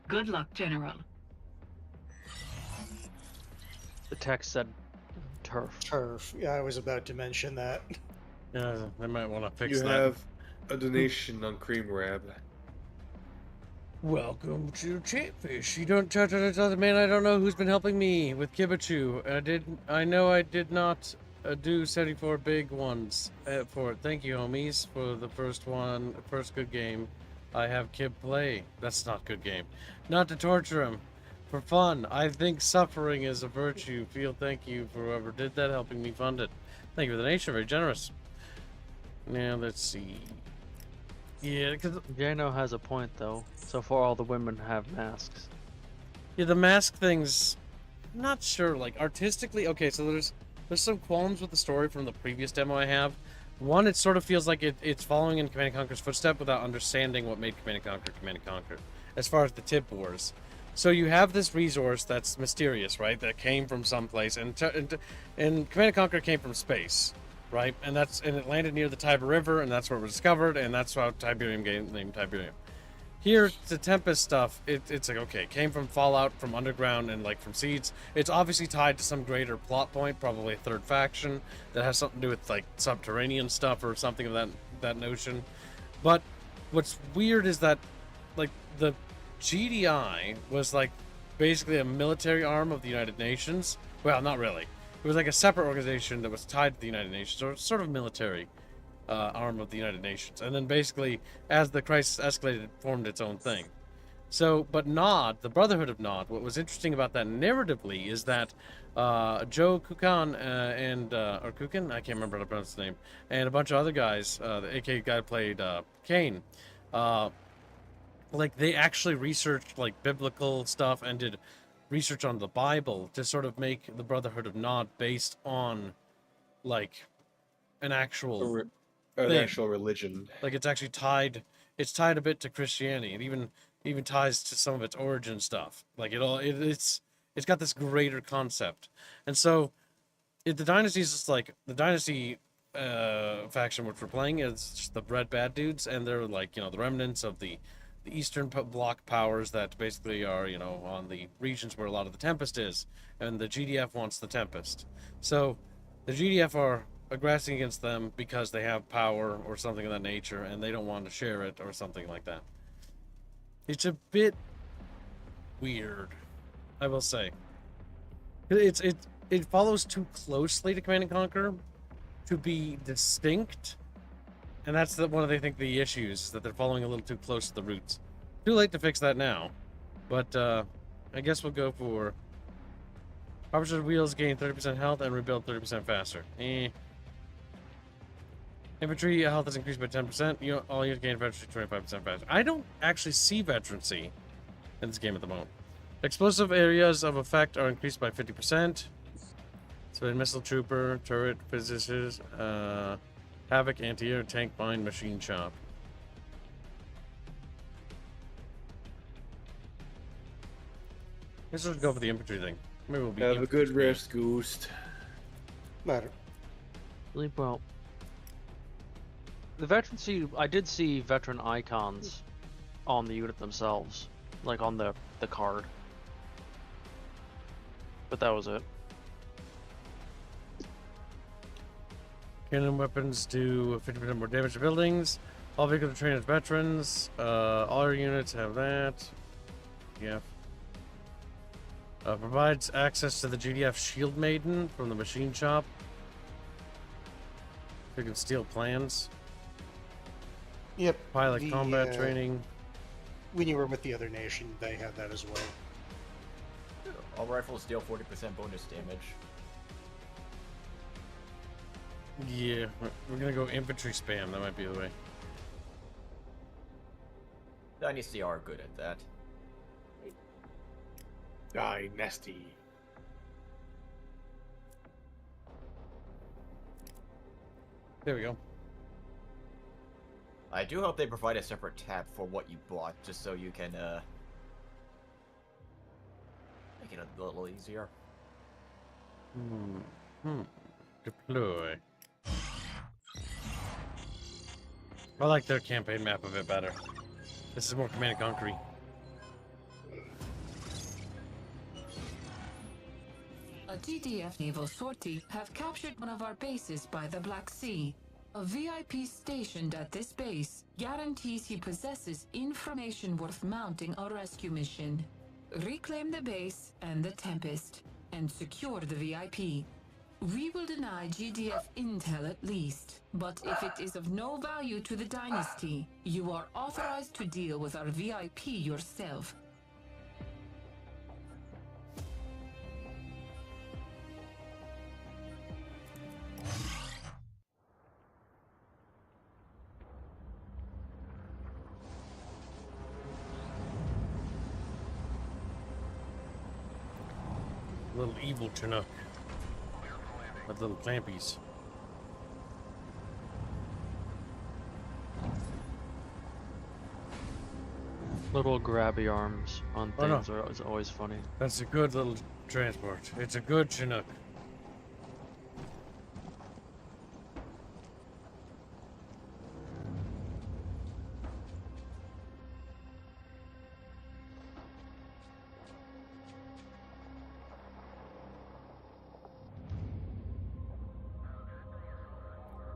Good luck, General. The text said turf. Turf. Yeah, I was about to mention that. Yeah, they might want to fix You that. have a donation on Cream Rab. Welcome to Chatfish. You don't tell the man I don't know who's been helping me with Kibichu. I know I did not do 74 big ones for it. Thank you, homies, for the first one, first good game. I have Kib play. That's not good game. Not to torture him. For fun. I think suffering is a virtue. Thank you for whoever did that, helping me fund it. Thank you for the donation. Very generous. Now let's see. Yeah, because Jano has a point though. So far, all the women have masks. Yeah, the mask thing's I'm not sure. Like artistically, okay. So there's some qualms with the story from the previous demo I have. One, it sort of feels like it's following in Command & Conquer's footstep without understanding what made Command & Conquer, as far as the tip wars. So you have this resource that's mysterious, right? That came from someplace, and Command & Conquer came from space, right? And it landed near the Tiber River, and that's where it was discovered, and that's how Tiberium gained the name Tiberium. Here, the Tempest stuff, it's like, okay, it came from Fallout, from underground, and like from seeds. It's obviously tied to some greater plot point, probably a third faction that has something to do with like subterranean stuff or something of that notion. But what's weird is that like the GDI was like basically a military arm of the United Nations. Well, not really. It was like a separate organization that was tied to the United Nations, or sort of military arm of the United Nations. And then basically, as the crisis escalated, it formed its own thing. So, but Nod, the Brotherhood of Nod, what was interesting about that narratively is that Joe Kukan or Kukan, I can't remember how to pronounce his name, and a bunch of other guys, the AK guy played Kane, like they actually researched like biblical stuff and did research on the Bible to sort of make the Brotherhood of Nod based on like an actual actual religion. Like it's actually tied a bit to Christianity. It even ties to some of its origin stuff. Like it's got this greater concept. And so the Dynasty is just like the Dynasty faction which we're playing is just the red bad dudes, and they're like, you know, the remnants of the Eastern Bloc powers that basically are, you know, on the regions where a lot of the Tempest is, and the GDF wants the Tempest. So the GDF are aggressing against them because they have power or something of that nature, and they don't want to share it or something like that. It's a bit weird, I will say. It follows too closely to Command & Conquer to be distinct. And that's one of, I think, the issues, that they're following a little too close to the roots. Too late to fix that now. But I guess we'll go for Officer's wheels gain 30% health and rebuild 30% faster. Infantry health is increased by 10%. All units gain veterancy 25% faster. I don't actually see veterancy in this game at the moment. Explosive areas of effect are increased by 50%. So a missile trooper, turret, physicists, Havoc, anti-air, tank, mine, machine shop. Let's just go for the infantry thing. Maybe we'll be have a good rest, Ghost. Matter. Sleep well. The veterancy, I did see veteran icons on the unit themselves, like on the card. But that was it. Cannon weapons do 50% more damage to buildings. All vehicles are trained as veterans. All our units have that. Yeah. Provides access to the GDF Shield Maiden from the machine shop. You can steal plans. Yep. Pilot combat training. When you were with the other nation, they had that as well. All rifles deal 40% bonus damage. Yeah, we're gonna go infantry spam. That might be the way. Dynasty are good at that. Dynasty. There we go. I do hope they provide a separate tab for what you bought, just so you can, make it a little easier. Deploy. I like their campaign map a bit better. This is more Command and Conquer. A TDF naval sortie have captured one of our bases by the Black Sea. A VIP stationed at this base guarantees he possesses information worth mounting a rescue mission. Reclaim the base and the Tempest, and secure the VIP. We will deny GDF intel at least, but if it is of no value to the Dynasty, you are authorized to deal with our VIP yourself. Little evil Chinook. With little clampies. Little grabby arms on Oh, no. things are always funny. That's a good little transport. It's a good Chinook.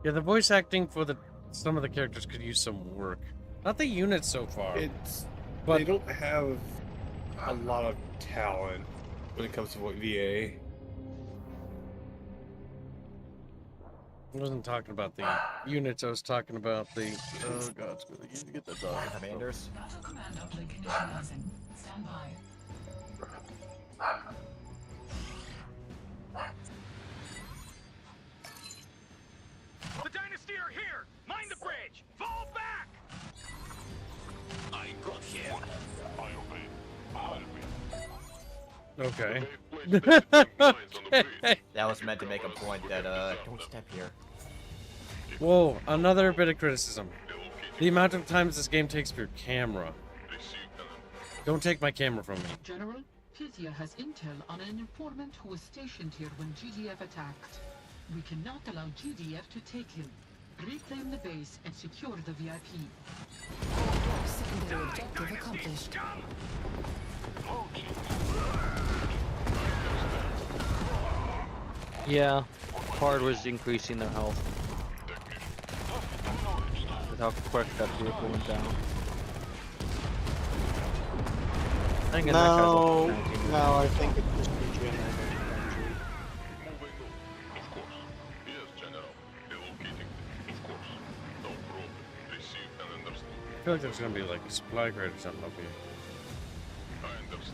Yeah, the voice acting for some of the characters could use some work. Not the units so far. They don't have a lot of talent when it comes to VA. I wasn't talking about the units, I was talking about the... Oh god, it's really easy to get that dog. Commanders. Battle command uplink initializing. Stand by. The Dynasty are here! Mind the bridge! Fall back! I got here. Okay. That was meant to make a point that, don't step here. Whoa, another bit of criticism. The amount of times this game takes for your camera. Don't take my camera from me. General, Pythia has intel on an informant who was stationed here when GDF attacked. We cannot allow GDF to take him. Reclaim the base and secure the VIP. Secondary objective accomplished. Yeah, hard was increasing their health. With how quick that vehicle went down. I think in that guy's No, like 19. no, I think it's just regenerating. I feel like there's gonna be like a supply crate or something up here.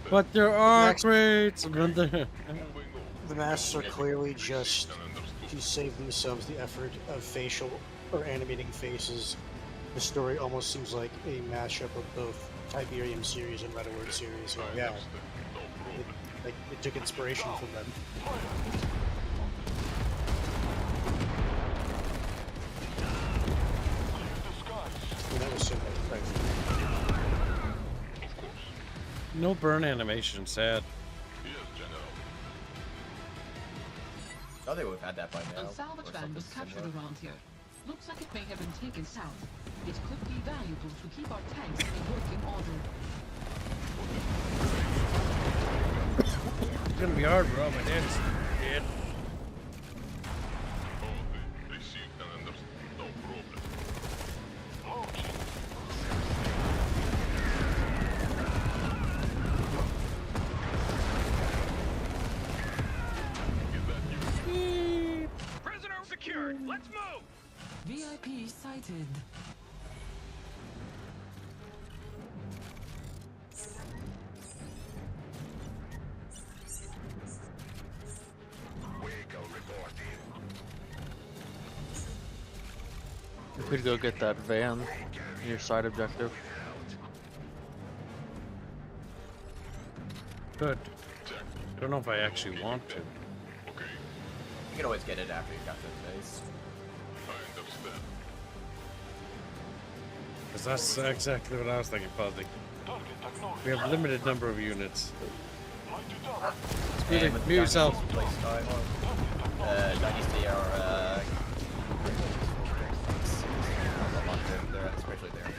But there are crates! The masks are clearly just to save themselves the effort of facial or animating faces. The story almost seems like a mashup of both Tiberium series and Red Alert series. So yeah, it took inspiration from them. And that was so much crazy. No burn animation, sad. Oh, they would have had that by now. A salvage or van something was captured similar. around here. Looks like it may have been taken south. It could be valuable to keep our tanks in working order. It's gonna be hard, bro. My dad's dead. Prisoner secured! Let's move! VIP sighted. You could go get that van, your side objective. Good. I don't know if I actually want to. You can always get it after you got to the base. Because that's exactly what I was thinking, Fuzzy. We have limited number of units. And with Mute yourself. Playstyle, Dynasty are especially there.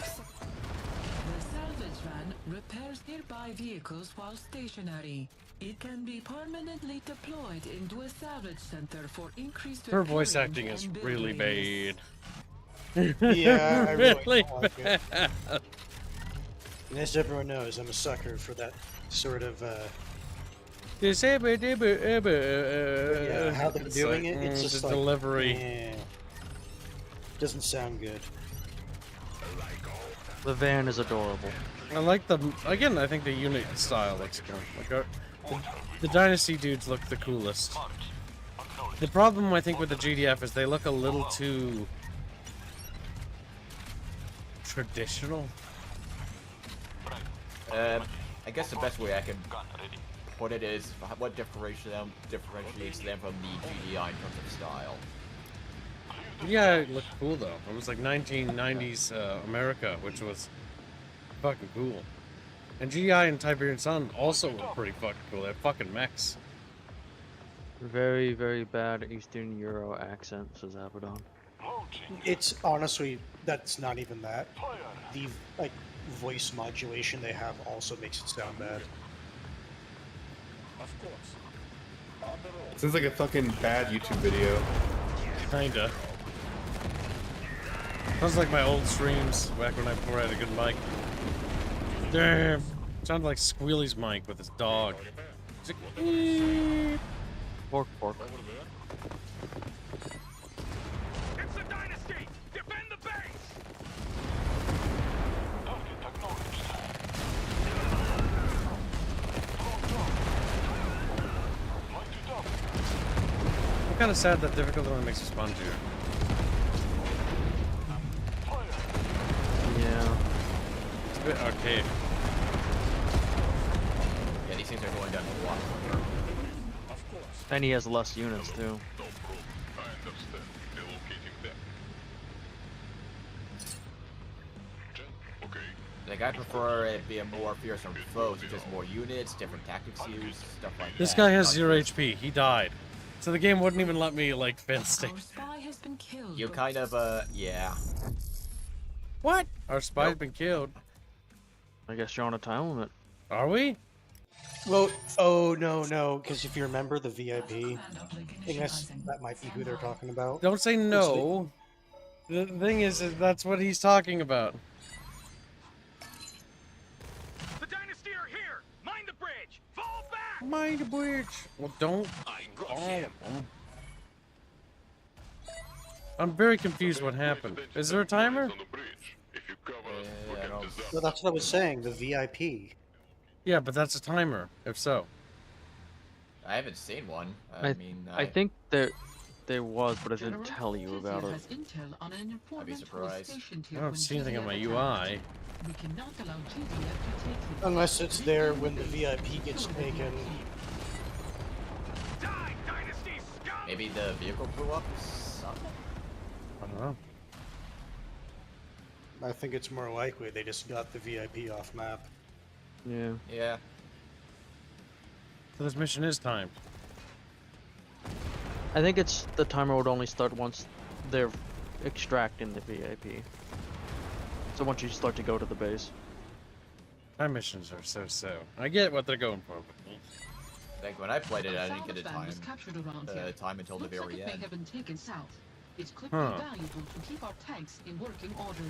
The salvage van repairs nearby vehicles while stationary. It can be permanently deployed into a salvage center for increased Her voice repairing acting is and build really release. bad. Yeah, I really Really don't like it. bad. And as everyone knows, I'm a sucker for that sort of, Yeah, how they're doing it, it's just the like, delivery. eh, doesn't sound good. The van is adorable. I like the, again, I think the unit style looks cool. Like the Dynasty dudes look the coolest. The problem, I think, with the GDF is they look a little too traditional. I guess the best way I can put it is what differentiates them from the GDI in terms of style. Yeah, it looked cool though. It was like 1990s America, which was fucking cool. And GDI and Tiberian Sun also were pretty fucking cool. They're fucking mechs. Very, very bad Eastern Euro accent, says Abaddon. It's honestly, that's not even that. The, like, voice modulation they have also makes it sound bad. Of course. Sounds like a fucking bad YouTube video. Kinda. Sounds like my old streams back when before I had a good mic. Damn. Sounded like Squealy's mic with his dog. It's like, eep. Pork, pork. It's the Dynasty! Defend the base! I'm kind of sad that difficulty only makes you spongier. Yeah. It's a bit archaic. Yeah, these things are going down a lot quicker. And he has less units too. Like, I prefer it being more fearsome foes, with just more units, different tactics used, stuff like that. This guy has Not 0 just- HP. He died. So the game wouldn't even let me, like, fail state. Our spy has been killed. You kind of, yeah. What? Our spy's been killed. I guess you're on a time limit. Are we? Well, oh, no, because if you remember the VIP, I guess that might be who they're talking about. Don't say no. The thing is that's what he's talking about. The Dynasty are here! Mind the bridge! Fall back! Mind the bridge. Well, don't. All of them. I'm very confused what happened. Is there a timer? Well, that's what I was saying, the VIP. Yeah, but that's a timer, if so. I haven't seen one. I mean, I think there was, but I didn't tell you about it. I'd be surprised. I don't see anything on my UI. We cannot allow GDF to take it. Unless it's there when the VIP gets taken. Maybe the vehicle blew up or something? I don't know. I think it's more likely they just got the VIP off map. Yeah. Yeah. So this mission is timed. I think it's the timer would only start once they're extracting the VIP. So once you start to go to the base. Time missions are so. I get what they're going for. Like when I played it, I didn't get a Salvage van time. was captured around here. Time until the Looks like very it may end. have been taken south. It could Huh. be valuable to keep our tanks in working order.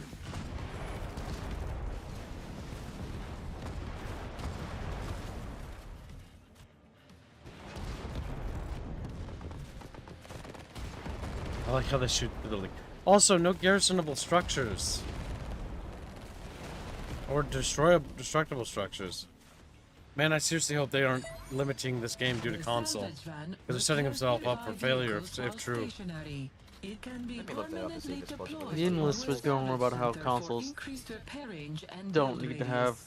I like how they shoot the building. Also, no garrisonable structures. Or destructible structures. Man, I seriously hope they aren't limiting this game due to console. Because they're setting themselves up for failure if true. It can be Let me look that up and see if it's supposed to be The Endless was going on about how consoles don't need to have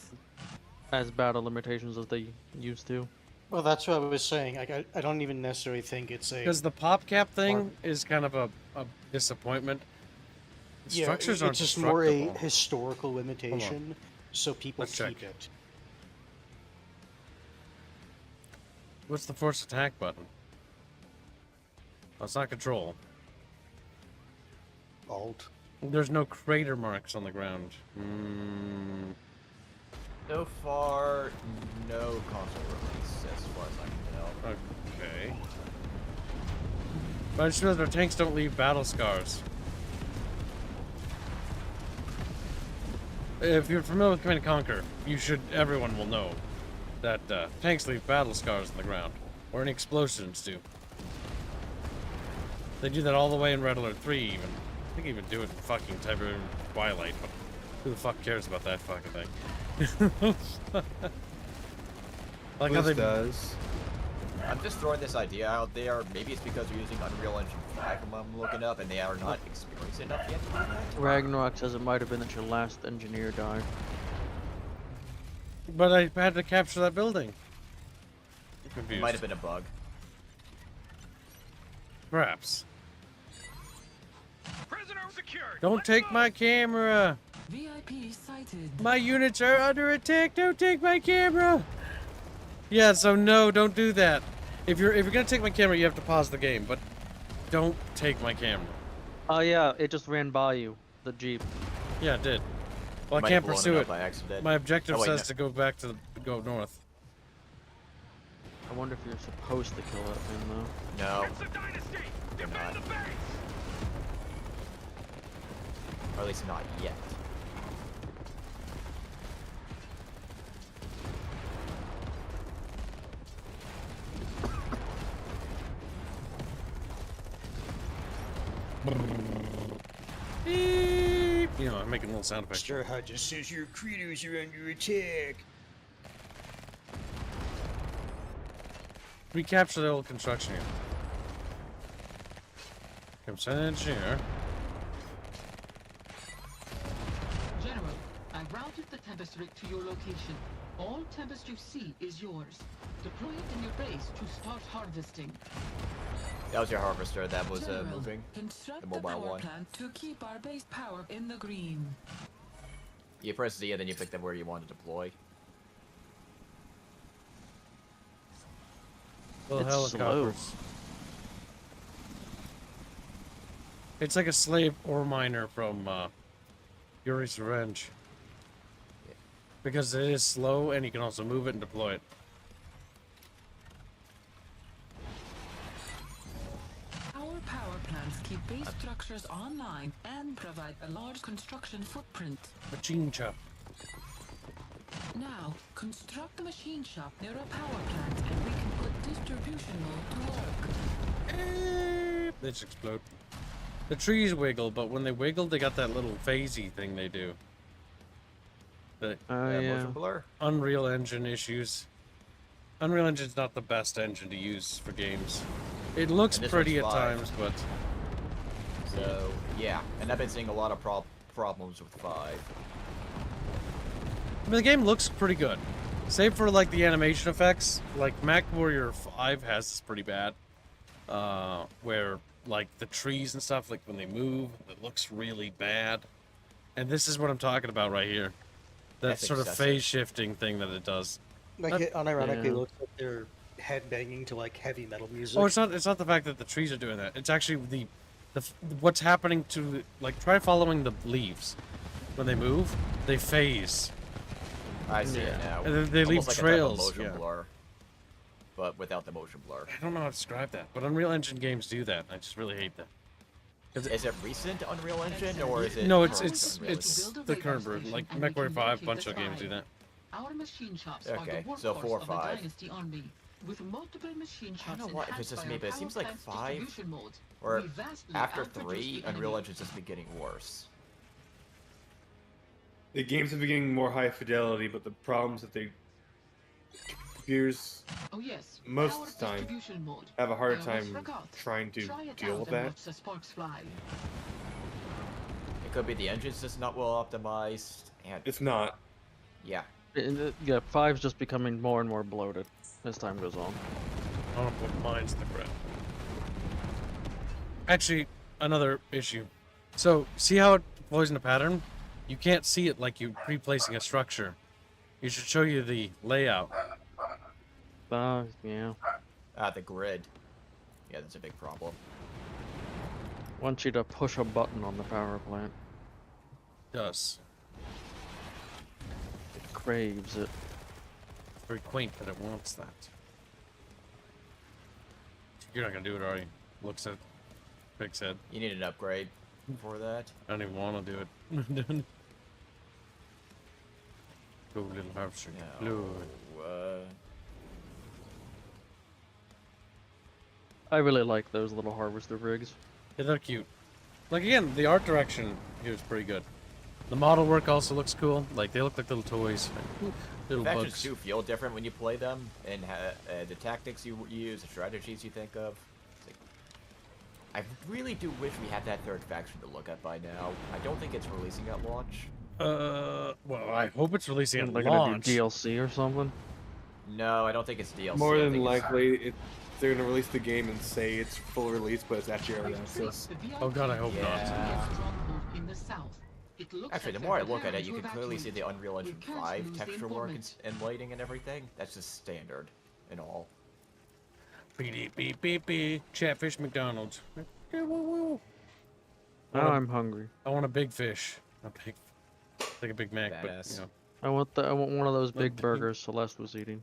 as bad of limitations as they used to. Well, that's what I was saying. I don't even necessarily think it's a... Because the pop cap thing is kind of a disappointment. The Yeah, structures it's aren't just more a destructible. historical limitation, so people Let's check. keep it. What's the force attack button? Oh, it's not control. Alt. There's no crater marks on the ground. So far, no console release, as far as I can tell. Okay. But I just know that our tanks don't leave battle scars. If you're familiar with Command & Conquer, everyone will know that tanks leave battle scars on the ground, or any explosions do. They do that all the way in Red Alert 3 even. I think even do it in fucking Tiber Twilight, but who the fuck cares about that fucking thing? Like how they does. I'm just throwing this idea out there. Maybe it's because they're using Unreal Engine 5 from what I'm looking up, and they are not experienced enough yet to do that. Ragnarok says it might have been that your last engineer died. But I had to capture that building. I'm It confused. might have been a bug. Perhaps. Prisoner secured. Don't take my camera. VIP sighted. My units are under attack. Don't take my camera. Yeah, so no, don't do that. If you're gonna take my camera, you have to pause the game. But don't take my camera. Oh yeah, it just ran by you, the Jeep. Yeah, it did. Well, I Might can't have blown pursue it up it. by accident. My objective Oh, wait, says no. to go back to go north. I wonder if you're supposed to kill that thing though. No. It's the Dynasty. You're Defend not. the base. Or at least not yet. Beep. You know, I'm making little sound effects. Star HUD just says your creators are under attack. Recapture the old construction here. Come send an engineer. General, I routed the Tempest rig to your location. All Tempest you see is yours. Deploy it in your base to start harvesting. That was your harvester that was General, moving. construct The the mobile power one. plant to keep our base power in the green. You press Z and then you pick them where you want to deploy. Little It's helicopters. It's like a slave ore miner from Yuri's Revenge. Because it is slow and you can also move it and deploy it. Our power plants keep base structures online and provide a large construction footprint. Machine chop. Now, construct the machine shop near a power plant and we can put distribution mode to work. They just explode. The trees wiggle, but when they wiggle, they got that little phasey thing they do. The Motion blur. Unreal Engine issues. Unreal Engine's not the best engine to use for games. It looks And this pretty at one's 5. times, but So, yeah. And I've been seeing a lot of problems with 5. I mean, the game looks pretty good. Save for, like, the animation effects. Like, MechWarrior 5 has this pretty bad. Where, like, the trees and stuff, like, when they move, it looks really bad. And this is what I'm talking about right here. That That's sort of excessive. phase shifting thing that it does. Like, it unironically Yeah. looks like they're headbanging to, like, heavy metal music. Oh, it's not the fact that the trees are doing that. It's actually what's happening to, like, try following the leaves. When they move, they phase. I see it now. And they leave Almost like trails. A type of motion Yeah. blur, but without the motion blur. I don't know how to describe that, but Unreal Engine games do that. I just really hate that. Is it recent Unreal Engine or is it? No, current it's Unreal Engine? the current version. Like MechWarrior 5, a bunch of games do that. Our machine shops Okay, are the so workhorse 4 or of the 5. Dynasty Army. With multiple machine shops I don't know what if it's enhanced just by me, our but it power seems like plant's 5 distribution mode, or we vastly after outproduce 3, the Unreal enemy. Engine's just been getting worse. The games have been getting more high fidelity, but the problems that they computers, Oh yes. most power of the time, distribution mode. have a harder I time almost forgot. trying to Try it deal out with and that. watch the sparks fly. It could be the engine's just not well optimized, and It's not. yeah. Yeah, 5's just becoming more and more bloated as time goes on. I don't know what mine's the crap. Actually, another issue. So, see how it deploys in a pattern? You can't see it like you pre-placing a structure. You should show you the layout. Yeah. The grid. Yeah, that's a big problem. Want you to push a button on the power plant. Does. It craves it. It's very quaint that it wants that. You're not gonna do it, are you? Looks at Vic said. You need an upgrade for that. I don't even want to do it. Go, little harvester. No, I really like those little harvester rigs. Yeah, they're cute. Like, again, the art direction here is pretty good. The model work also looks cool. Like, they look like little toys. Little Factions bugs. do feel different when you play them, and the tactics you use, the strategies you think of. Like, I really do wish we had that third faction to look at by now. I don't think it's releasing at launch. Well, I hope it's releasing at They're launch. gonna do DLC or something. No, I don't think it's DLC. More I than think it's- likely, they're gonna release the game and say it's full release, but it's actually early access. Oh god, I hope Yeah. In the south. It looks Actually, the like more I they're look at it, preparing you to can clearly see evacuate. the Unreal Engine We can't 5 lose the texture work informant. and lighting and everything. That's just standard and all. Beep beep beep beep. Chatfish McDonald's. Now I'm hungry. I want a big fish. A big, like a Big Mac, but Badass. you know. I want one of those big burgers Celeste was eating.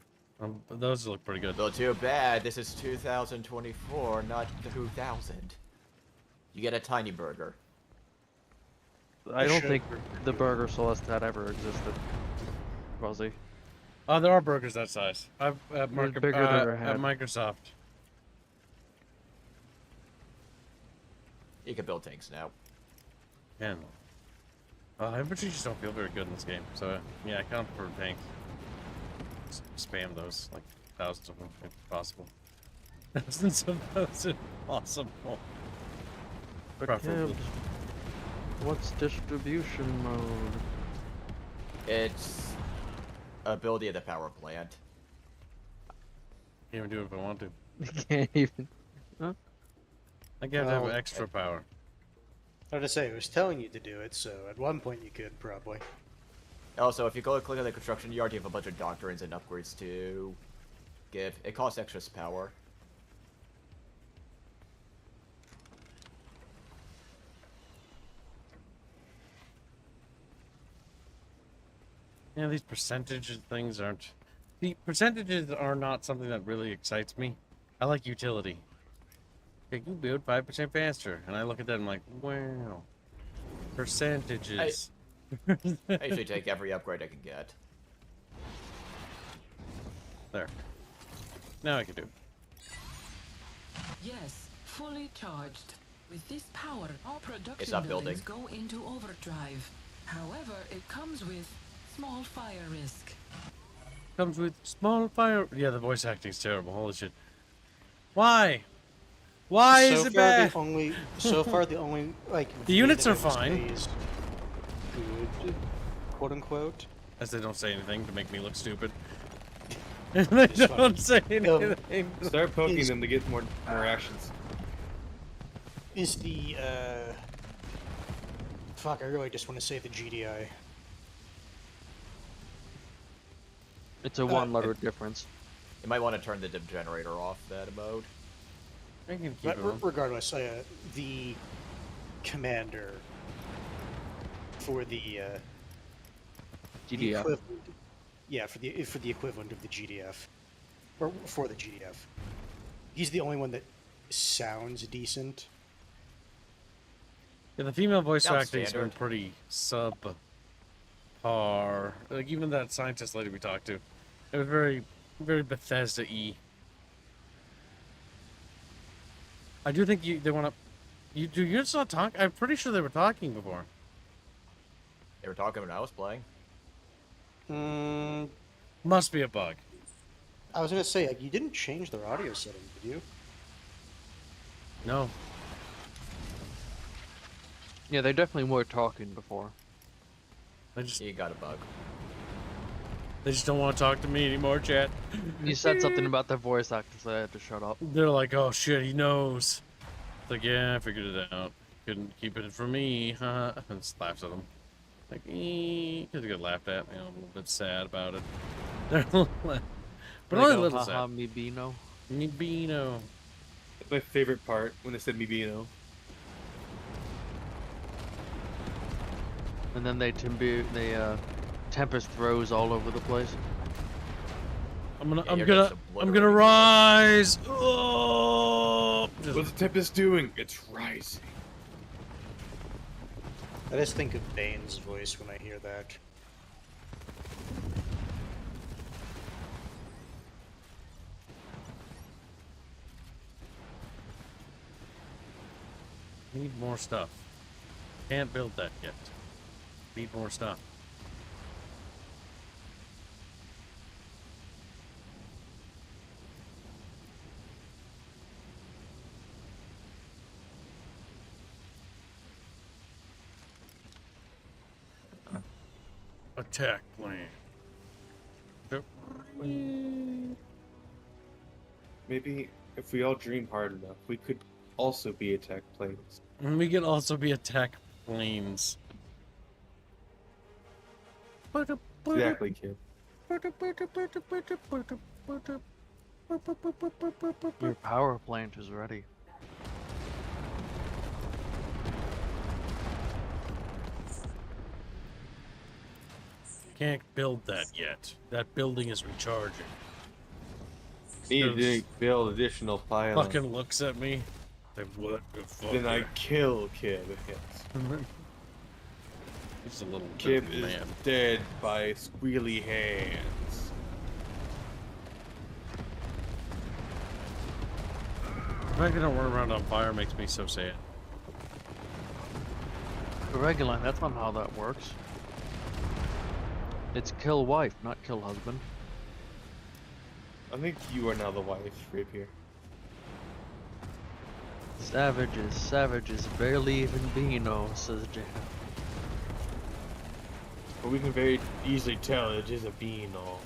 Those look pretty good. Though too bad, this is 2024, not 2000. You get a tiny burger. I don't think the burger Celeste had ever existed. Fuzzy. There are burgers that size. I've at, They're bigger than I at had. Microsoft. You can build tanks now. Man, infantry just don't feel very good in this game. So yeah, I kind of prefer tanks. Spam those like thousands of them if possible. Thousands of those if possible. But Preferably. Gibbs, what's distribution mode? It's ability of the power plant. Can't even do it if I want to. Can't even. Huh? I have to have Well, extra power. I was to say, I was telling you to do it, so at one point you could probably. Also, if you go click on the construction yard, you have a bunch of doctrines and upgrades to give. It costs extra power. Yeah, these percentages things aren't. The percentages are not something that really excites me. I like utility. Okay, you build 5% faster, and I look at that and I'm like, wow, percentages. I usually take every upgrade I can get. There. Now I can do. Yes, fully charged. With this power, all It's production not building. buildings go into overdrive. However, it comes with small fire risk. Comes with small fire. Yeah, the voice acting's terrible. Holy shit. Why? Why is it bad? So far, the only like The units that are I would fine. say is good, quote unquote. As they don't say anything to make me look stupid. They don't say anything. Start poking them to get more reactions. Is the fuck? I really just want to say the GDI. It's a one-letter difference. You might want to turn the generator off that mode. I can keep But it on. regardless, the commander for the GDF. equivalent, yeah, for the equivalent of the GDF, or for the GDF, he's the only one that sounds decent. Yeah, the female voice Sounds acting's been standard. pretty subpar. Like even that scientist lady we talked to, it was very, very Bethesda-y. I do think they want to. Do units not talk? I'm pretty sure they were talking before. They were talking when I was playing. Must be a bug. I was gonna say, like, you didn't change their audio setting, did you? No. Yeah, they definitely were talking before. You got a bug. They just don't want to talk to me anymore, chat. You said something about their voice actors, so I had to shut up. They're like, oh shit, he knows. It's like, yeah, I figured it out. Couldn't keep it from me, huh? And just laughs at them. Like, because he got laughed at. You know, I'm a little bit sad about it. They're a little, but They only a go, little haha, sad. me Bino. Me Bino. That's my favorite part when they said me Bino. And then they Tempest throws all over the place. I'm gonna Yeah, I'm gonna rise. Oh! What's the Tempest doing? It's rising. I just think of Bane's voice when I hear that. Need more stuff. Can't build that yet. Need more stuff. Attack plan. Maybe if we all dream hard enough, we could also be attack planes. And we can also be attack planes. Exactly, kid. Your power plant is ready. Can't build that yet. That building is recharging. Need to build additional pylons. Fucking looks at me. Like, what the fuck? Then I kill Kib. He's a little Kib dirty is man. dead by squealy hands. The fact they don't run around on fire makes me so sad. Regular, that's not how that works. It's kill wife, not kill husband. I think you are now the wife, Rapier. Savages, barely even Beano, says Jam. But we can very easily tell it is a Beano.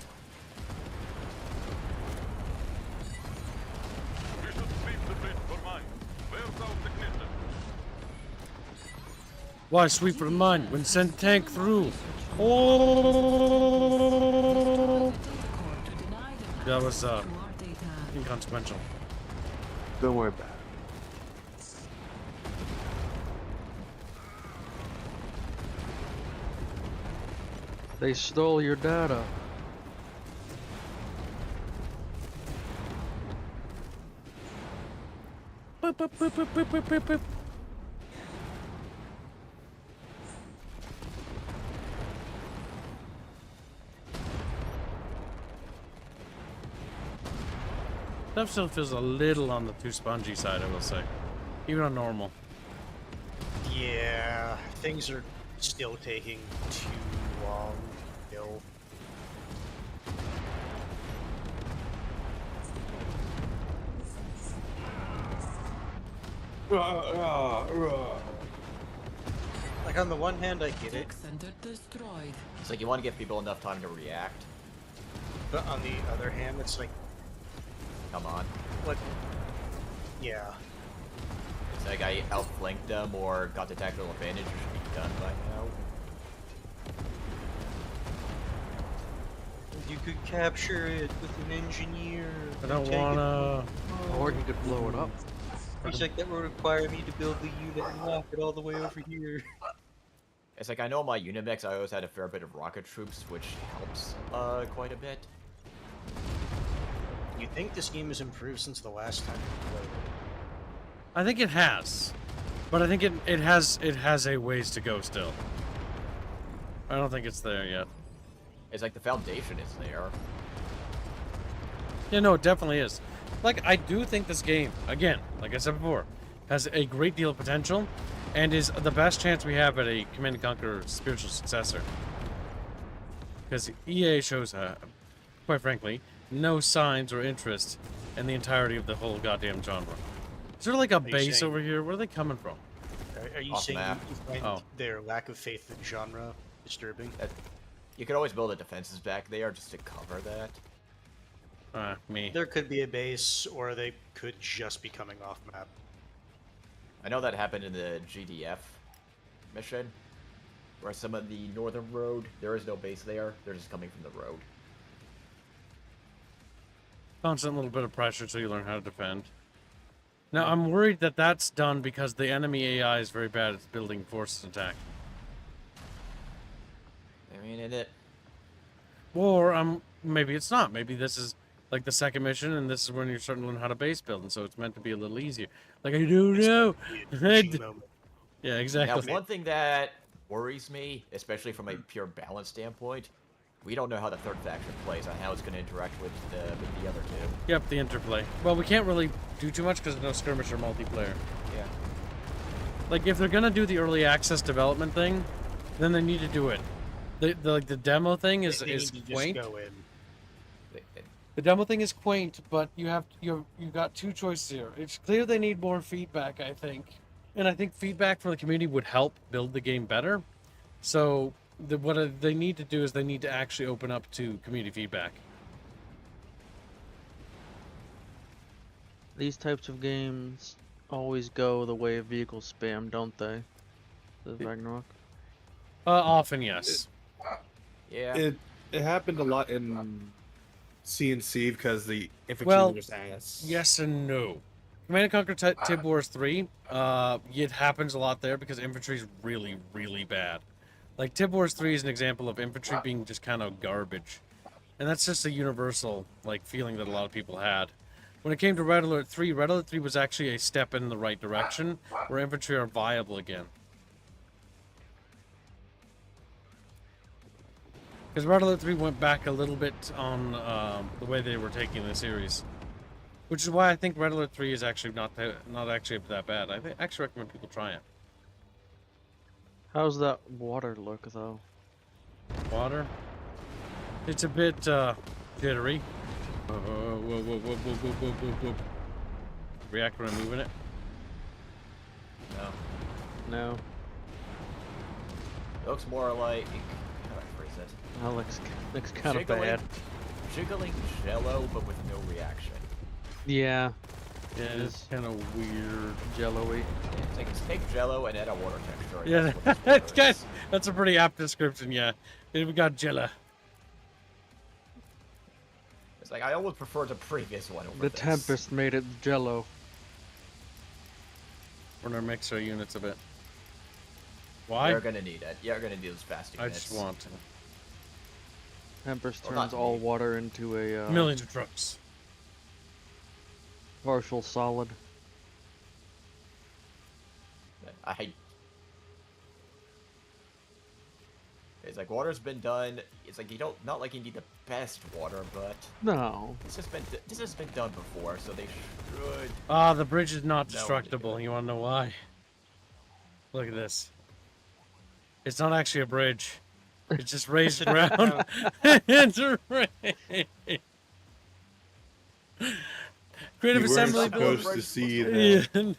Why sweep for the mine when send tank through? Oh! That was inconsequential. Don't worry about it. They stole your data. Stuff still feels a little on the too spongy side, I will say. Even on normal. Yeah, things are still taking too long to kill. Like, on the one hand, I get it. It's like you want to give people enough time to react. But on the other hand, it's like, Come on. what? Yeah. It's like I outflanked them or got the tactical advantage, which should be done by now. You could capture it with an engineer. I don't take it wanna. Or you could blow it up. He's like, that would require me to build the unit and walk it all the way over here. It's like I know my unit mix, I always had a fair bit of rocket troops, which helps quite a bit. You think this game has improved since the last time you played it? I think it has, but I think it has a ways to go still. I don't think it's there yet. It's like the foundation is there. Yeah, no, it definitely is. Like, I do think this game, again, like I said before, has a great deal of potential, and is the best chance we have at a Command & Conquer spiritual successor. Because EA shows, quite frankly, no signs or interest in the entirety of the whole goddamn genre. Is there like a base saying- over here? Where are they coming from? Are you Off saying map. you find Oh. their lack of faith in genre disturbing? You could always build the defenses back there just to cover that. Me. There could be a base, or they could just be coming off map. I know that happened in the GDF mission, where some of the northern road, there is no base there. They're just coming from the road. Constant little bit of pressure so you learn how to defend. Now, I'm worried that that's done because the enemy AI is very bad at building forces attack. I mean, in it. Or maybe it's not. Maybe this is like the second mission, and this is when you're starting to learn how to base build, and so it's meant to be a little easier. Like, I don't know. Yeah, exactly. Now, one thing that worries me, especially from a pure balance standpoint, we don't know how the third faction plays on how it's going to interact with the other two. Yep, the interplay. Well, we can't really do too much because there's no skirmish or multiplayer. Yeah. Like, if they're gonna do the early access development thing, then they need to do it. The demo thing is They need to quaint. just go in. The demo thing is quaint, but you've got two choices here. It's clear they need more feedback, I think, and I think feedback from the community would help build the game better. So what they need to do is they need to actually open up to community feedback. These types of games always go the way of vehicle spam, don't they? The Ragnarok. Often, yes. Yeah. It happened a lot in CNC because the infantry Well, was ass. yes and no. Command & Conquer Tib Wars 3, it happens a lot there because infantry is really, really bad. Like, Tib Wars 3 is an example of infantry being just kind of garbage. And that's just a universal, like, feeling that a lot of people had. When it came to Red Alert 3 was actually a step in the right direction, where infantry are viable again. Because Red Alert 3 went back a little bit on the way they were taking the series. Which is why I think Red Alert 3 is actually not actually that bad. I actually recommend people try it. How's that water look, though? Water? It's a bit jittery. Whoa. React when I'm moving it? No. It looks more like... How do I phrase it? That looks kind of bad. Jiggling jello, but with no reaction. Yeah. Yeah, it's kind of weird. Jello-y. Yeah, take jello and add a water texture. Yeah, that's a pretty apt description, yeah. We got Jella. It's like, I always prefer the previous one over The this. Tempest made it Jello. We're gonna mix our units a bit. Why? You're gonna need it. You're gonna need those fast I units. just want to. Tempest Well, turns not all me. water into a Millions of trucks. partial solid. It's like water's been done. It's like not like you need the best water, but No. this has been done before, so they should. Ah, the bridge is not No, destructible. You wanna know why? Look at this. It's not actually a bridge. It's just raised ground. It's a Creative You weren't Assembly supposed build. to see that.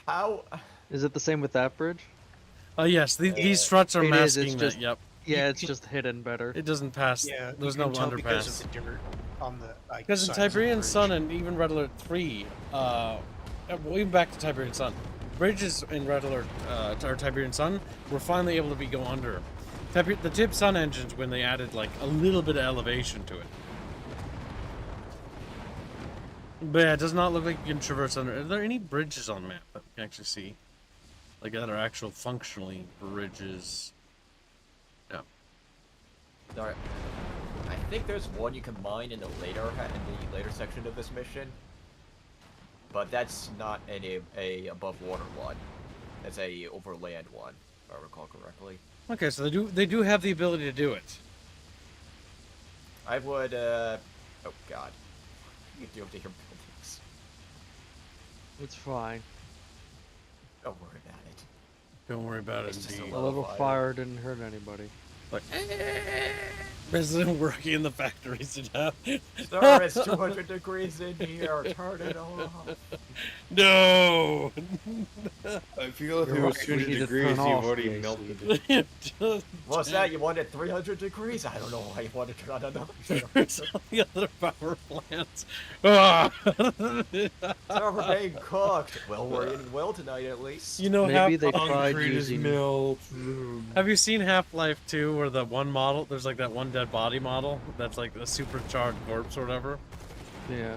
How? Is it the same with that bridge? Oh yes, these struts are It is, masking it's that. just- Yep. Yeah, it's just hidden better. It doesn't pass. Yeah, There's you no can tell because underpass. of the dirt on the Because in sides of the Tiberian bridge. Sun and even Red Alert 3, well, even back to Tiberian Sun, bridges in Red Alert or Tiberian Sun were finally able to go under. The Tib Sun engines, when they added like a little bit of elevation to it. But yeah, it does not look like you can traverse under. Are there any bridges on the map that we can actually see? Like that are actual functionally bridges? No. Alright. I think there's one you can mine in the later section of this mission, but that's not a above water one. That's a overland one, if I recall correctly. Okay, so they do have the ability to do it. I would. Oh God. You do up to your buildings. It's fine. Don't worry about it. Don't worry about it. It's just indeed. A little fire didn't hurt anybody. Like, Resident working in the factories now. Sir, it's 200 degrees in here. Turn it off. No. I feel if You're it was right, 200 we need to degrees, turn you've off already the melted. What's that? You wanted 300 degrees? I don't know why you wanted to run another. There's all the other power plants. Ah. Sir, we're being cooked. Well, we're eating well tonight at least. You know, Maybe they tried Concrete is using. melted. have you seen Half-Life 2 where the one model, there's like that one dead body model that's like a supercharged corpse or whatever? Yeah.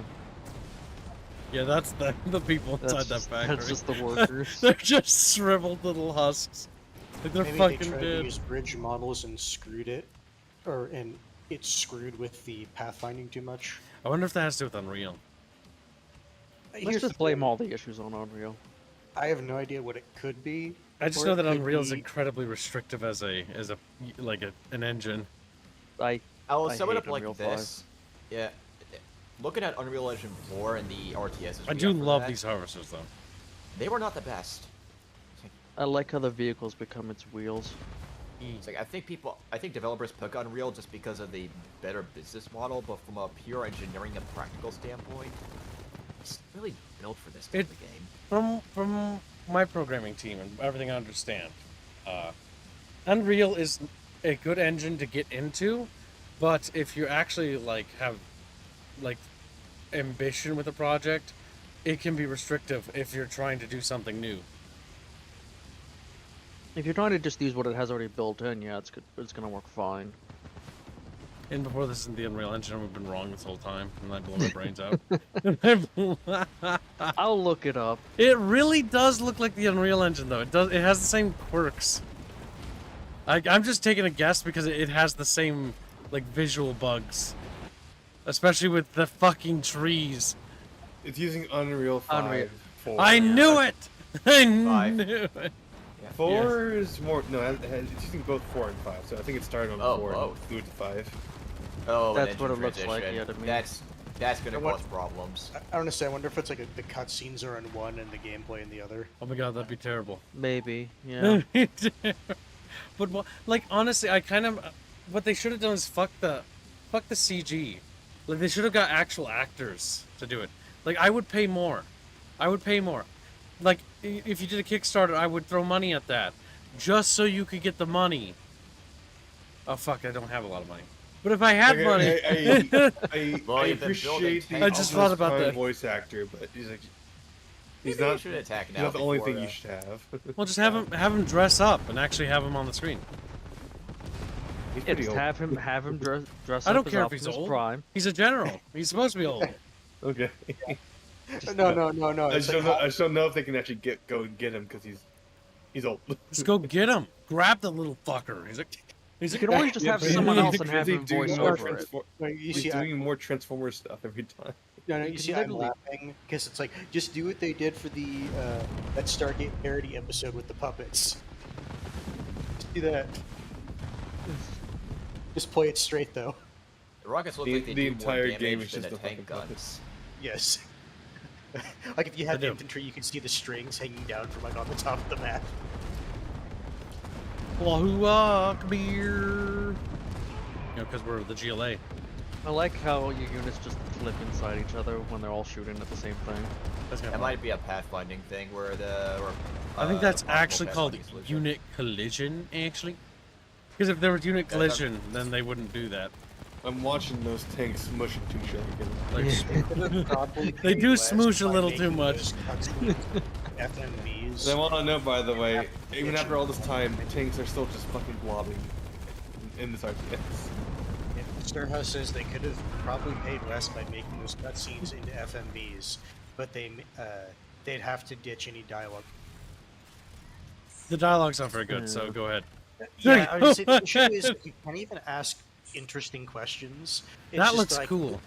Yeah, that's the people inside That's that factory. that's just the workers. They're just shriveled little husks. Like they're Maybe fucking they tried dead. to use bridge models and screwed it, and it's screwed with the pathfinding too much. I wonder if that has to do with Unreal. Let's Here's just the blame thing. all the issues on Unreal. I have no idea what it could be. I just or know it that could Unreal is be- incredibly restrictive as an engine. I will I sum it hate up like Unreal this. Yeah. Looking at Unreal Engine 4 and the RTSs. I we do got for love that, these harvesters though. They were not the best. I like how the vehicles become its wheels. It's like I think developers pick Unreal just because of the better business model, but from a pure engineering and practical standpoint, it's really built for this type of game. From my programming team and everything I understand, Unreal is a good engine to get into, but if you actually have ambition with a project, it can be restrictive if you're trying to do something new. If you're trying to just use what it has already built in, yeah, it's good. It's gonna work fine. And before this isn't the Unreal Engine, we've been wrong this whole time, and I blew my brains out. I'll look it up. It really does look like the Unreal Engine, though. It does. It has the same quirks. I'm just taking a guess because it has the same visual bugs, especially with the fucking trees. It's using Unreal 5. Unreal. 4. I knew it. I Five. knew it. Yeah. 4 is more. No, it's using both 4 and 5. So I think it started on 4 both. and moved to 5. Oh, That's an what engine it looks like, transition. yeah, to me. That's gonna And what- cause problems. I don't understand. I wonder if it's like the cutscenes are in one and the gameplay in the other. Oh my god, that'd be terrible. Maybe, yeah. But honestly, I kind of what they should have done is fuck the CG. Like they should have got actual actors to do it. Like I would pay more. I would pay more. Like if you did a Kickstarter, I would throw money at that just so you could get the money. Oh fuck, I don't have a lot of money. But if I had money, I appreciate the I just thought about Optimus Prime that. voice actor, but he's Maybe not. you should attack He's now not the only before, thing you should have. well, just have him dress up and actually have him on the screen. He's Yeah, pretty just old. have him dress I up don't as care if he's Optimus old. Prime. He's a general. He's supposed to be old. Okay. No. I It's just like don't know if they can actually go and get him because he's old. Just go get him. Grab the little fucker. He's You can always just have but someone he's else and have busy him doing voice more over it. No, you He's see, doing more Transformer stuff every time. No, You you can see, I'm literally- laughing because it's like just do what they did for the that Stargate parody episode with the puppets. Just do that. Just play it straight though. The rockets look The- like they the do more entire damage game is than just the the tank fucking guns. Yes. Like if you had They do. infantry, you could see the strings hanging down from on the top of the map. Allahu Akbar. You know, because we're the GLA. I like how your units just clip inside each other when they're all shooting at the same thing. That's kind That of might be a pathfinding thing where I think that's possible actually called pathfinding solution. unit collision, actually. Because if there was unit Yeah, that's- collision, then they wouldn't do that. I'm watching those tanks smush into each other. They do smoosh a little too much. FMVs. I want to know, by the way, even after all this time, tanks are still just fucking blobbing in this RTS. Starhouse says they could have probably paid less by making those cutscenes into FMVs, but they'd have to ditch any dialogue. The dialogue's not very good, so go ahead. Yeah, I would say the issue is you can't even ask interesting questions. It's That just looks like, cool.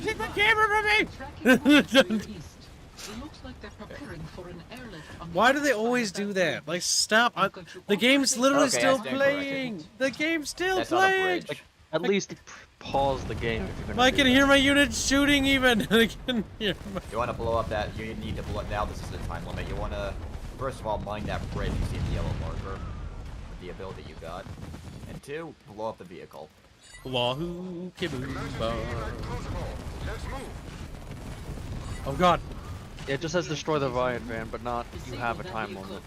Take the camera from me! It looks like they're preparing for an airlift on Why do they always do that? Like, stop. The game's literally Okay, still I stand corrected. playing. The game's still That's not a playing. bridge. At least pause the game if you're gonna I do can that. hear my units shooting even. I can hear my... You want to blow up that? You need to blow it now. This is the time limit. You want to first of all mine that bridge. You see the yellow marker with the ability you got, and 2, blow up the vehicle. Wahoo Kibooba. Oh god. Yeah, it just says destroy the riot van, but not you have a time limit.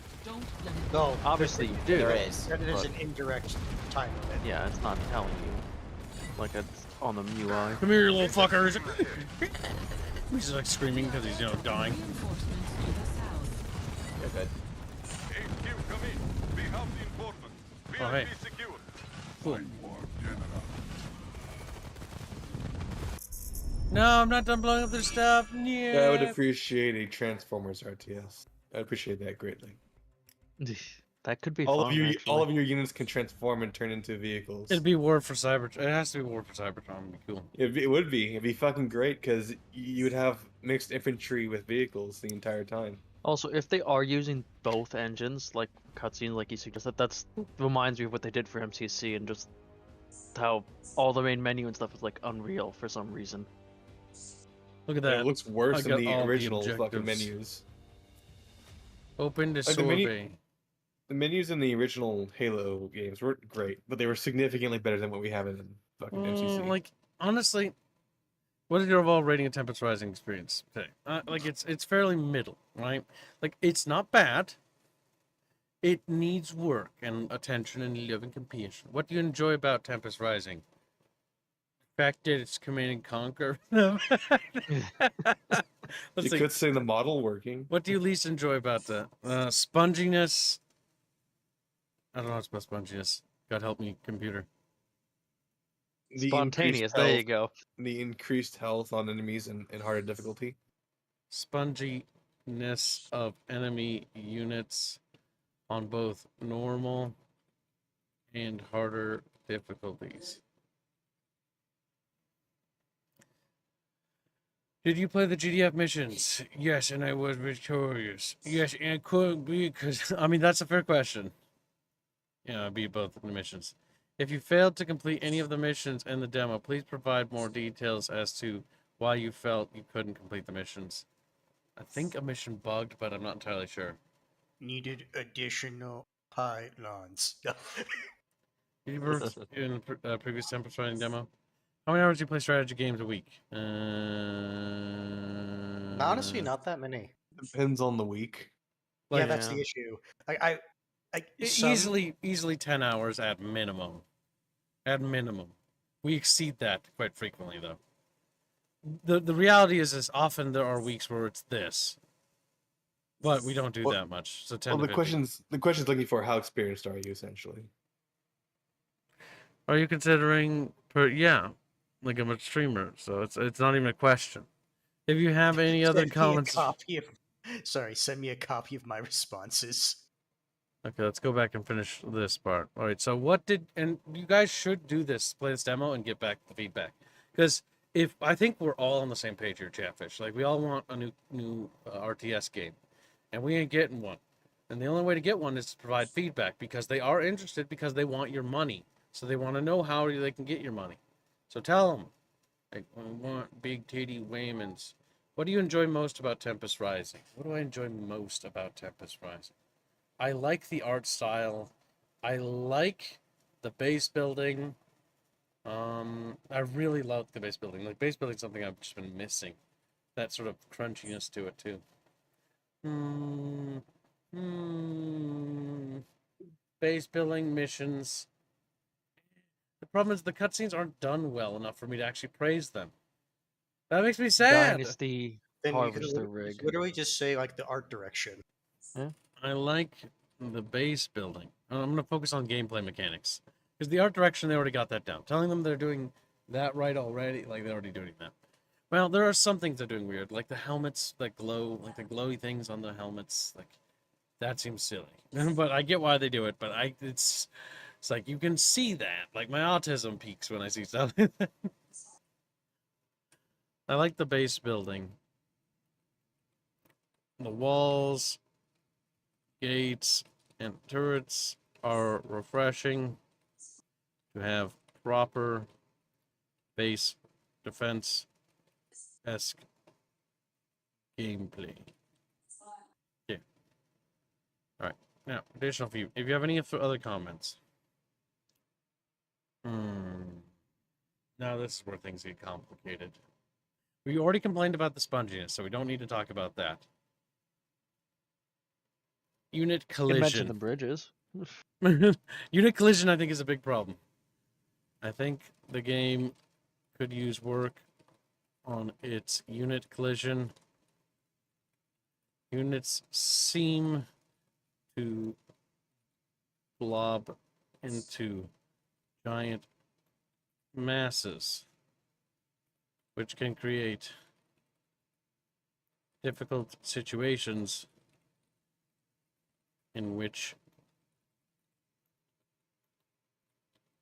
No, Obviously you do. There is. There's but an indirect time limit. yeah, it's not telling you. Like it's on the UI. Come here, you little fuckers. He's like screaming because he's, dying. You're good. HQ, come in. We have reinforcements. Oh, hey. BLP secure. Cool. No, I'm not done blowing up their stuff. Yeah. I would appreciate a Transformers RTS. I'd appreciate that greatly. That could be all fun, of you, actually. all of your units can transform and turn into vehicles. It'd be War for Cybertron. It has to be War for Cybertron. It'd be cool. It would be. It'd be fucking great because you would have mixed infantry with vehicles the entire time. Also, if they are using both engines, like cutscenes, like you suggested, that reminds me of what they did for MCC and just how all the main menu and stuff is like Unreal for some reason. Look at Yeah, that. it looks worse I than got the all original fucking objectives. menus. Open to Like, the sorbet. The menus in the original Halo games weren't great, but they were significantly better than what we have in fucking MCC. Like, honestly, what is your overall rating of Tempest Rising experience today? Like, it's fairly middle, right? Like, it's not bad. It needs work and attention and love and compassion. What do you enjoy about Tempest Rising? The fact that it's Command and Conquer. You could say the model working. What do you least enjoy about the sponginess? I don't know what's about sponginess. God help me, computer. The Spontaneous, increased there you health- go. The increased health on enemies in harder difficulty. Sponginess of enemy units on both normal and harder difficulties. Did you play the GDF missions? Yes, and I was victorious. Yes, and I couldn't be because I mean that's a fair question. Yeah, I beat both of the missions. If you failed to complete any of the missions in the demo, please provide more details as to why you felt you couldn't complete the missions. I think a mission bugged, but I'm not entirely sure. Needed additional pylons. Did you work in a previous Tempest Rising demo? How many hours do you play strategy games a week? Honestly, not that many. Depends on the week. Yeah, that's the issue. Easily 10 hours at minimum. At minimum. We exceed that quite frequently, though. The reality is often there are weeks where it's this. But we don't do that much. So 10 Well, to the 15. question's looking for how experienced are you, essentially. Are you considering like I'm a streamer, so it's not even a question. If you have any other comments, Send me a copy of my responses. okay, let's go back and finish this part. All right, so and you guys should do this, play this demo, and get back the feedback, because if I think we're all on the same page here, Chatfish. Like we all want a new RTS game, and we ain't getting one. And the only way to get one is to provide feedback, because they are interested, because they want your money, so they want to know how they can get your money. So tell them, like, I want big titty Waymans. What do you enjoy most about Tempest Rising? What do I enjoy most about Tempest Rising? I like the art style. I like the base building. I really love the base building. Like, base building is something I've just been missing. That sort of crunchiness to it, too. Base building missions. The problem is the cutscenes aren't done well enough for me to actually praise them. That makes me sad. Dynasty Then you harvester could rig. literally just say like the art direction. I like the base building. I'm going to focus on gameplay mechanics. Because the art direction, they already got that down. Telling them they're doing that right already, like they're already doing that. Well, there are some things they're doing weird, like the helmets that glow, like the glowy things on the helmets. Like, that seems silly. But I get why they do it, but it's like you can see that. Like my autism peaks when I see stuff. I like the base building. The walls, gates, and turrets are refreshing to have proper base defense-esque gameplay. Yeah. Alright. Now, additional few. If you have any other comments. Now this is where things get complicated. We already complained about the sponginess, so we don't need to talk about that. Unit You mentioned collision. the bridges. Unit collision, I think, is a big problem. I think the game could use work on its unit collision. Units seem to blob into giant masses, which can create difficult situations in which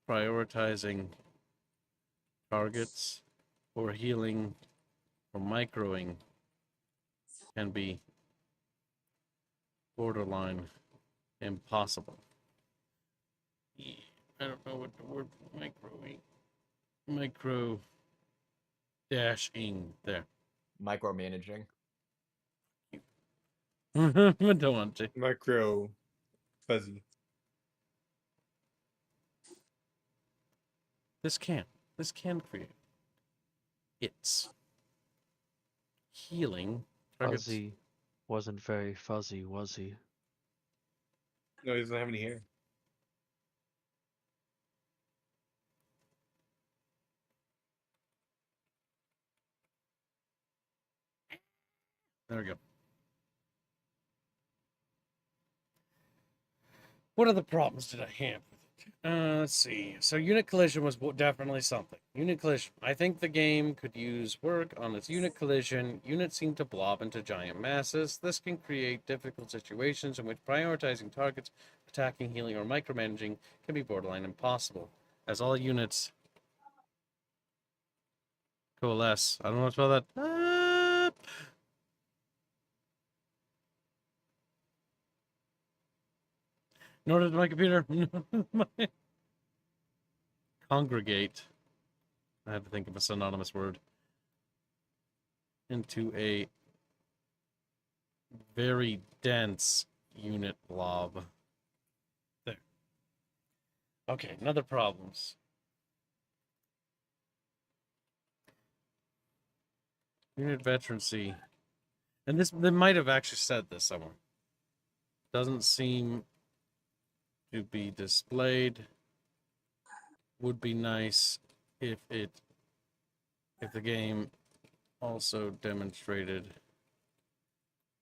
prioritizing targets or healing or microing can be borderline impossible. I don't know what the word micro dashing there. Micromanaging. I don't want to. Micro fuzzy. This can create it's healing targets. Fuzzy wasn't very fuzzy, was he? No, he doesn't have any hair. There we go. What other problems did I have with it? Let's see. So unit collision was definitely something. Unit collision. I think the game could use work on its unit collision. Units seem to blob into giant masses. This can create difficult situations in which prioritizing targets, attacking, healing, or micromanaging can be borderline impossible, as all units coalesce. I don't know what to spell that. Nor did my computer. Congregate. I had to think of a synonymous word. Into a very dense unit blob. There. Okay, another problems. Unit veterancy. And they might have actually said this somewhere. Doesn't seem to be displayed. Would be nice if the game also demonstrated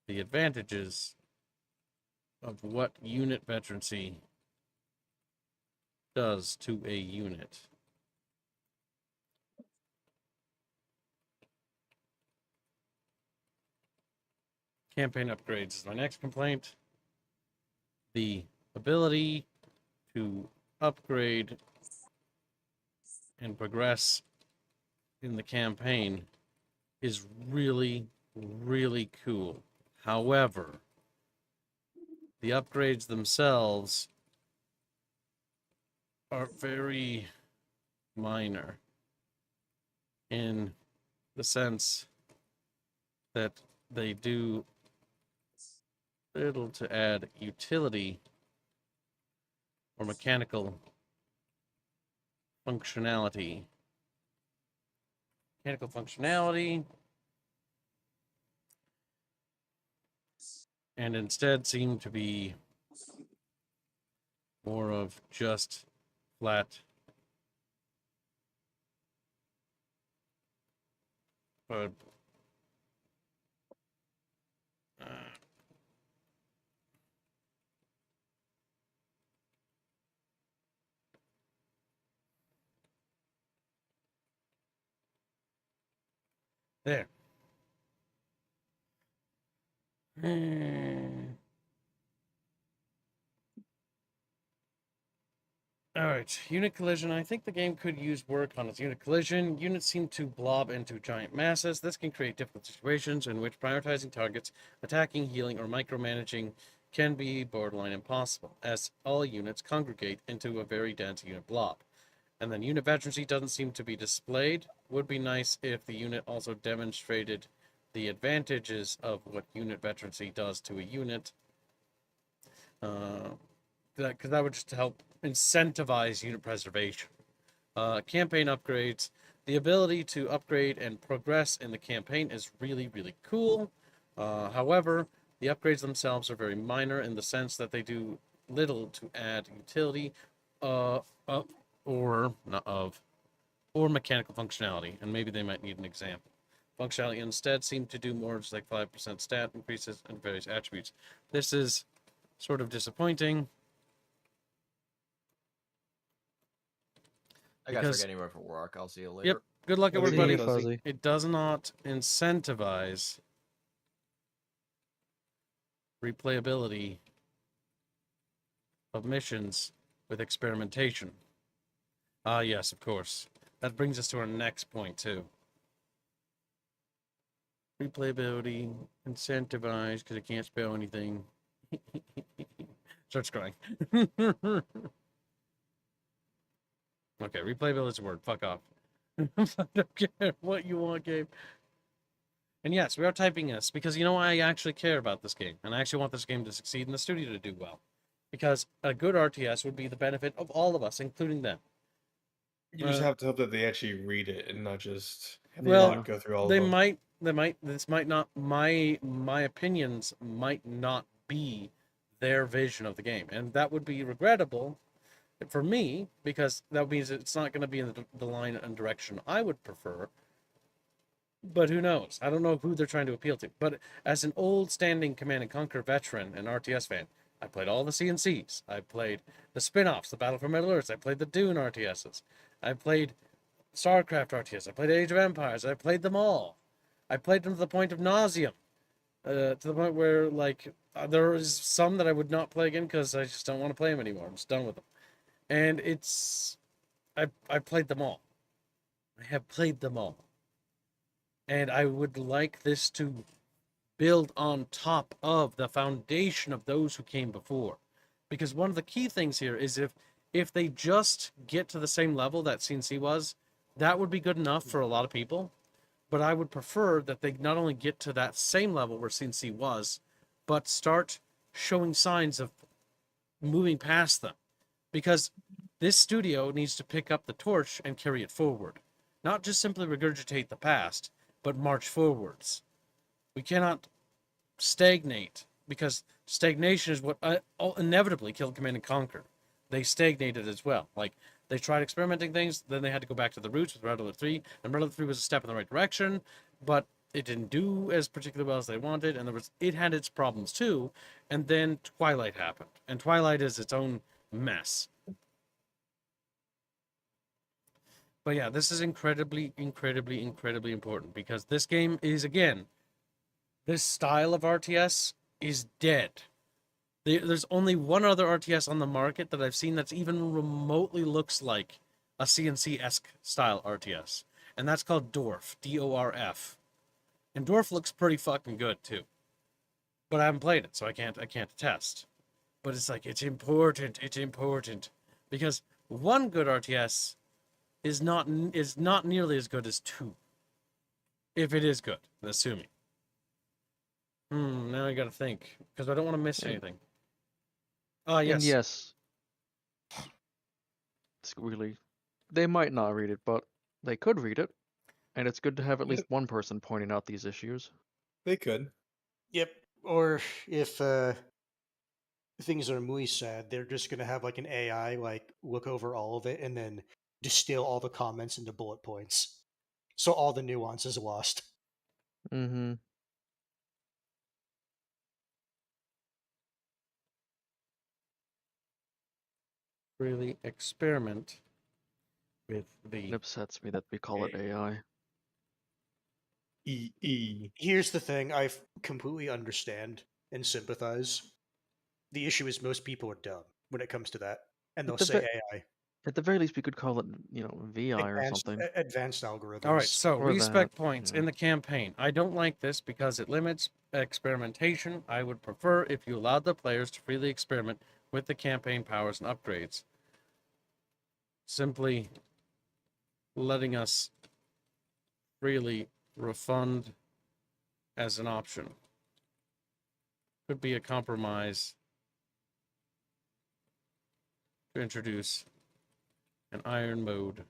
the advantages of what unit veterancy does to a unit. Campaign upgrades is my next complaint. The ability to upgrade and progress in the campaign is really, really cool. However, the upgrades themselves are very minor in the sense that they do little to add utility or mechanical functionality. Mechanical functionality. And instead seem to be more of just flat but there. Alright, unit collision. I think the game could use work on its unit collision. Units seem to blob into giant masses. This can create difficult situations in which prioritizing targets, attacking, healing, or micromanaging can be borderline impossible, as all units congregate into a very dense unit blob. And then unit veterancy doesn't seem to be displayed. Would be nice if the unit also demonstrated the advantages of what unit veterancy does to a unit. Because that would just help incentivize unit preservation. Campaign upgrades. The ability to upgrade and progress in the campaign is really, really cool. However, the upgrades themselves are very minor in the sense that they do little to add utility or mechanical functionality, and maybe they might need an example. Functionality instead seem to do more, just like 5% stat increases and various attributes. This is sort of disappointing. I gotta start getting ready for work. I'll see you later. Yep. Good luck, Have a good everybody. day, Fuzzy. It does not incentivize replayability of missions with experimentation. Ah, yes, of course. That brings us to our next point, too. Replayability, incentivized, because I can't spell anything. Starts crying. Okay, replayability is a word. Fuck off. I don't care what you want, Gabe. And yes, we are typing this because you know why I actually care about this game, and I actually want this game to succeed and the studio to do well. Because a good RTS would be the benefit of all of us, including them. You just have to hope that they actually read it and not just Well, go through all they of them. might. This might not. My opinions might not be their vision of the game, and that would be regrettable for me because that means it's not going to be in the line and direction I would prefer. But who knows? I don't know who they're trying to appeal to. But as an old standing Command and Conquer veteran and RTS fan, I played all the CNCs. I played the spin-offs, the Battle for Middle Earth. I played the Dune RTSs. I played StarCraft RTS. I played Age of Empires. I played them all. I played them to the point of nauseum. To the point where, like, there is some that I would not play again because I just don't want to play them anymore. I'm just done with them. And I played them all. I have played them all. And I would like this to build on top of the foundation of those who came before. Because one of the key things here is if they just get to the same level that CNC was, that would be good enough for a lot of people. But I would prefer that they not only get to that same level where CNC was, but start showing signs of moving past them. Because this studio needs to pick up the torch and carry it forward. Not just simply regurgitate the past, but march forwards. We cannot stagnate, because stagnation is what inevitably killed Command and Conquer. They stagnated as well. Like, they tried experimenting things, then they had to go back to the roots with Red Alert 3, and Red Alert 3 was a step in the right direction, but it didn't do as particularly well as they wanted, and it had its problems too, and then Twilight happened. And Twilight is its own mess. But yeah, this is incredibly, incredibly, incredibly important because this game is, again, this style of RTS is dead. There's only one other RTS on the market that I've seen that's even remotely looks like a CNC-esque style RTS. And that's called Dwarf, D-O-R-F. And Dwarf looks pretty fucking good too. But I haven't played it, so I can't attest. But it's like, it's important. Because one good RTS is not nearly as good as two. If it is good, assuming. Now I gotta think, because I don't want to miss anything. Yes. And yes. It's really, they might not read it, but they could read it. And it's good to have at least one person pointing out these issues. They could. Yep. Or if things are muy sad, they're just gonna have like an AI like look over all of it and then distill all the comments into bullet points, so all the nuance is lost. Mm-hmm. Really experiment with the... It upsets me that we call it AI. Here's the thing, I completely understand and sympathize. The issue is most people are dumb when it comes to that, and they'll say AI. At the very least, we could call it, VI or Advanced, something. advanced algorithms. All right, so Or respect that, points in the campaign. I don't like this because it limits experimentation. I would prefer if you allowed the players to freely experiment with the campaign powers and upgrades. Simply letting us freely refund as an option could be a compromise to introduce an iron mode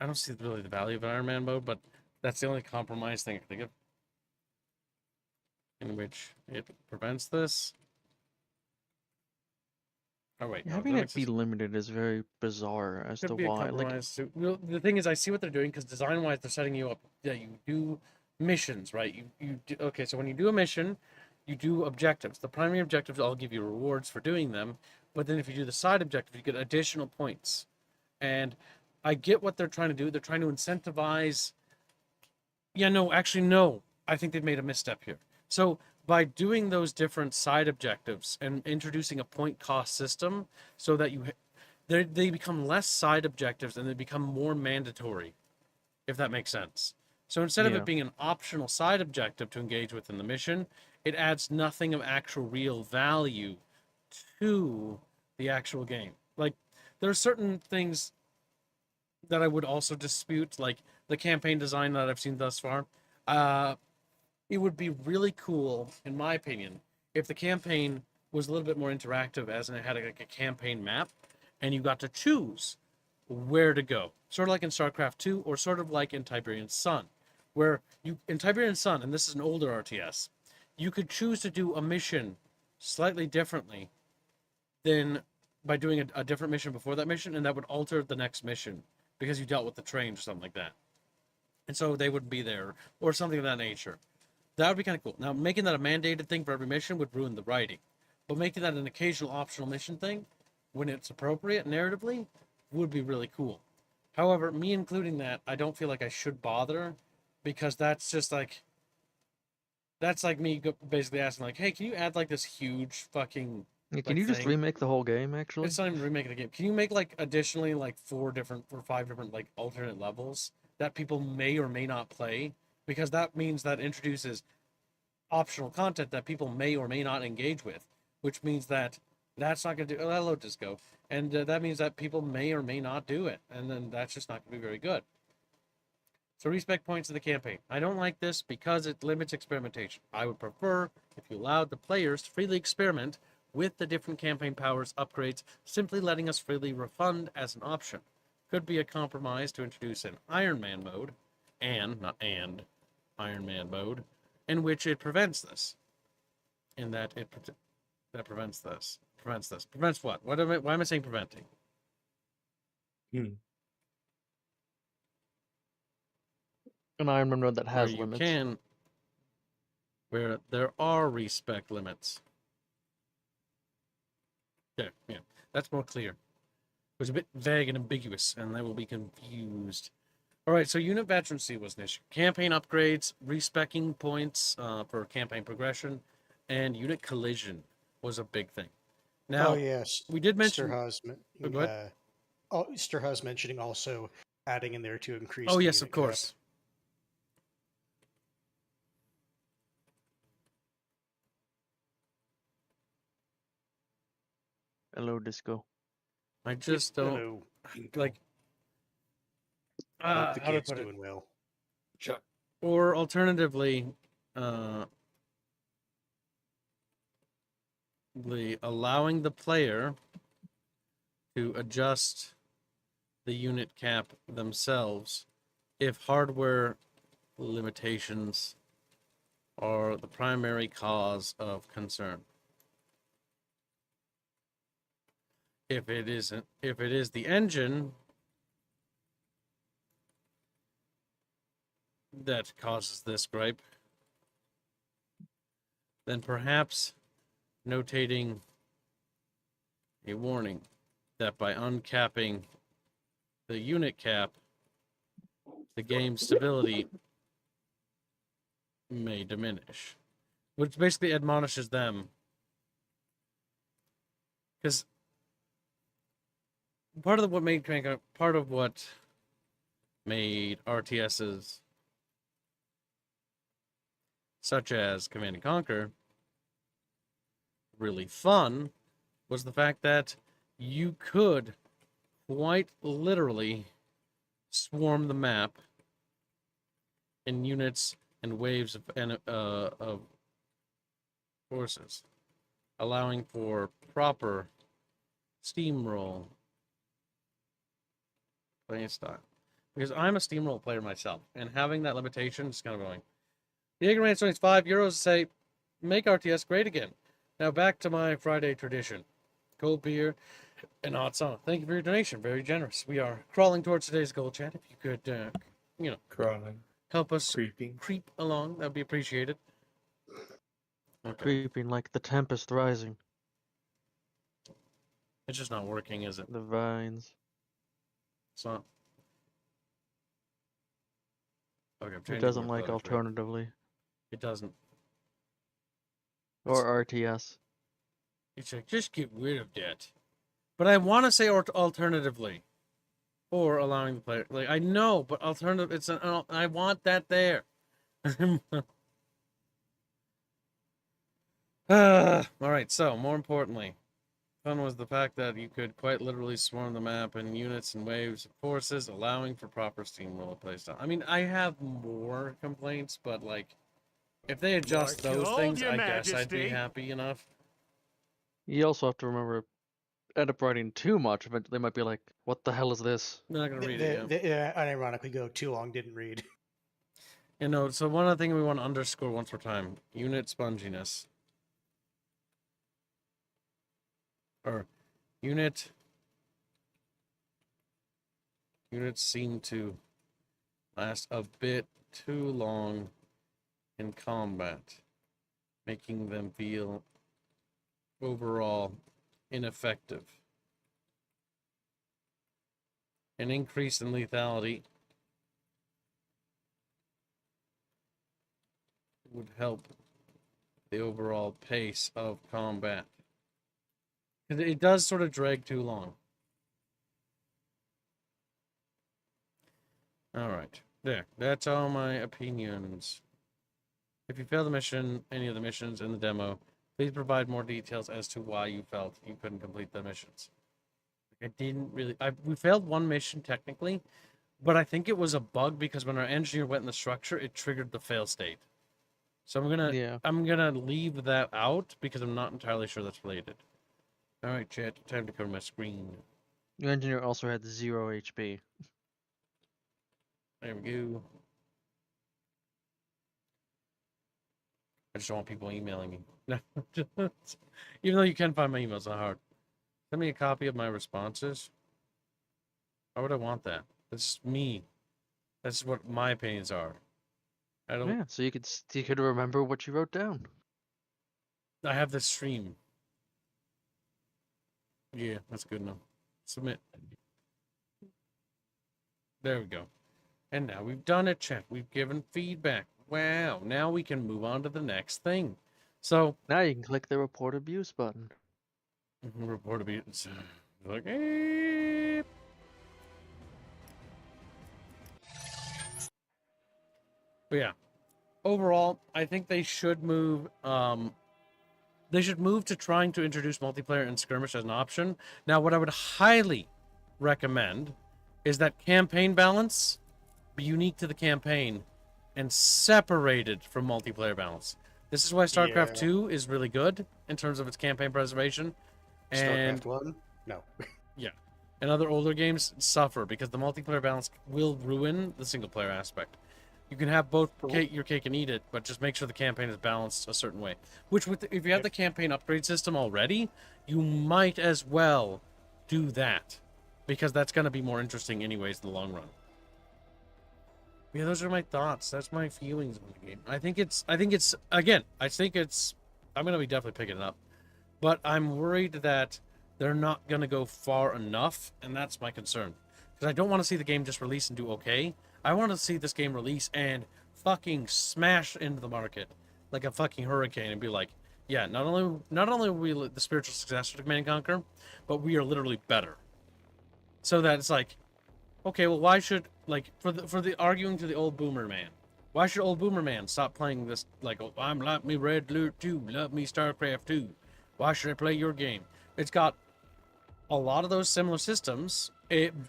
I don't see really the value of an Iron Man mode, but that's the only compromise thing I can think of. In which it prevents this. Oh wait, no, Having that it makes be limited is very bizarre as to could be a why. Like, compromise. Well, the thing is, I see what they're doing because design-wise, they're setting you up that you do missions, right? You do, okay. So when you do a mission, you do objectives. The primary objectives all give you rewards for doing them, but then if you do the side objectives, you get additional points. And I get what they're trying to do. They're trying to incentivize. Yeah, no, actually, no. I think they've made a misstep here. So by doing those different side objectives and introducing a point cost system, so that they become less side objectives and they become more mandatory, if that makes sense. So instead of Yeah. it being an optional side objective to engage with in the mission, it adds nothing of actual real value to the actual game. Like, there are certain things that I would also dispute, like the campaign design that I've seen thus far. It would be really cool, in my opinion, if the campaign was a little bit more interactive, as in it had like a campaign map, and you got to choose where to go. Sort of like in StarCraft 2, or sort of like in Tiberian Sun, where in Tiberian Sun, and this is an older RTS, you could choose to do a mission slightly differently than by doing a different mission before that mission, and that would alter the next mission because you dealt with the train or something like that. And so they wouldn't be there, or something of that nature. That would be kind of cool. Now, making that a mandated thing for every mission would ruin the writing. But making that an occasional optional mission thing, when it's appropriate narratively, would be really cool. However, me including that, I don't feel like I should bother, because that's just like... That's like me basically asking, like, hey, can you add, like, this huge fucking... Yeah, can you just remake the whole game, actually? It's not even remaking the game. Can you make, like, additionally, like, 4 or 5 different, like, alternate levels that people may or may not play? Because that means that introduces optional content that people may or may not engage with, which means that that's not going to do... Oh, hello, Disco. And that means that people may or may not do it, and then that's just not going to be very good. So respec points in the campaign. I don't like this because it limits experimentation. I would prefer if you allowed the players to freely experiment with the different campaign powers, upgrades, simply letting us freely refund as an option. Could be a compromise to introduce an Iron Man mode, Iron Man mode, in which it prevents this. In that it prevents this. Prevents what? Why am I saying preventing? An Iron Man mode that has where limits. Where there are respec limits. Yeah, that's more clear. It was a bit vague and ambiguous, and I will be confused. All right, so unit veterancy was an issue. Campaign upgrades, respecking points for campaign progression, and unit collision was a big thing. Now, oh yes, we did mention... Sterhaus mentioning also adding in there to increase. Oh the yes, unit of course. Cap. Hello, Disco. I just don't like. Hope the how kid's to put doing well. Or alternatively, allowing the player to adjust the unit cap themselves if hardware limitations are the primary cause of concern. If it is the engine that causes this gripe, then perhaps notating a warning that by uncapping the unit cap, the game's stability may diminish. Which basically admonishes them. Because part of what made RTSs such as Command and Conquer really fun was the fact that you could quite literally swarm the map in units and waves of forces, allowing for proper steamroll play style. because I'm a steamroll player myself, and having that limitation is kind of annoying. Jaegerman donates €5 to say, make RTS great again. Now back to my Friday tradition. Cold beer and hot sauna. Thank you for your donation. Very generous. We are crawling towards today's goal, chat. If you could, Crawling. help us Creeping. creep along, that would be appreciated. Okay. Creeping like the Tempest Rising. It's just not working, is it? The vines. It's not. Okay, I'm It changing doesn't my like photos, right? alternatively. It doesn't. Or RTS. It's like, just get rid of that. But I want to say alternatively. Or allowing the player. Like, I know, but alternative, it's an, I want that there. Alright, so, more importantly. Fun was the fact that you could quite literally swarm the map in units and waves of forces, allowing for proper steamroller playstyle. I mean, I have more complaints, but, like, if they adjust those things, I guess I'd be happy enough. You also have to remember, end up writing too much, but they might be like, what the hell is this? They're not going to read it, yeah. They unironically go too long, didn't read. You know, so one other thing we want to underscore once more time. Unit sponginess. Or, units seem to last a bit too long in combat, making them feel overall ineffective. An increase in lethality would help the overall pace of combat. It does sort of drag too long. Alright. There. That's all my opinions. If you fail the mission, any of the missions in the demo, please provide more details as to why you felt you couldn't complete the missions. I didn't really... we failed one mission, technically, but I think it was a bug because when our engineer went in the structure, it triggered the fail state. So I'm gonna leave that out because I'm not entirely sure that's related. Alright, chat, time to cover my screen. Your engineer also had 0 HP. There we go. I just don't want people emailing me. No, even though you can find my emails, not hard. Send me a copy of my responses. Why would I want that? That's me. That's what my opinions are. I don't. Yeah, so you could remember what you wrote down. I have this stream. Yeah, that's good enough. Submit. There we go. And now we've done it, chat. We've given feedback. Wow. Now we can move on to the next thing. So now you can click the report abuse button. Report abuse. Like, eh. But yeah. Overall, I think they should move. They should move to trying to introduce multiplayer and skirmish as an option. Now, what I would highly recommend is that campaign balance be unique to the campaign and separated from multiplayer balance. This is why StarCraft 2 is really good in terms of its campaign preservation. And StarCraft 1? No. Yeah. And other older games suffer because the multiplayer balance will ruin the single player aspect. You can have both your cake and eat it, but just make sure the campaign is balanced a certain way. Which, if you have the campaign upgrade system already, you might as well do that. Because that's going to be more interesting anyways in the long run. Yeah, those are my thoughts. That's my feelings on the game. I think it's, I'm going to be definitely picking it up. But I'm worried that they're not going to go far enough, and that's my concern. Because I don't want to see the game just release and do okay. I want to see this game release and fucking smash into the market like a fucking hurricane and be like, yeah, not only are we the spiritual successor to Command & Conquer, but we are literally better. So that it's like, okay, well, why should, like, for the arguing to the old boomer man, why should old boomer man stop playing this, like, oh, I'm like me Red Alert 2, love me StarCraft 2. Why should I play your game? It's got a lot of those similar systems,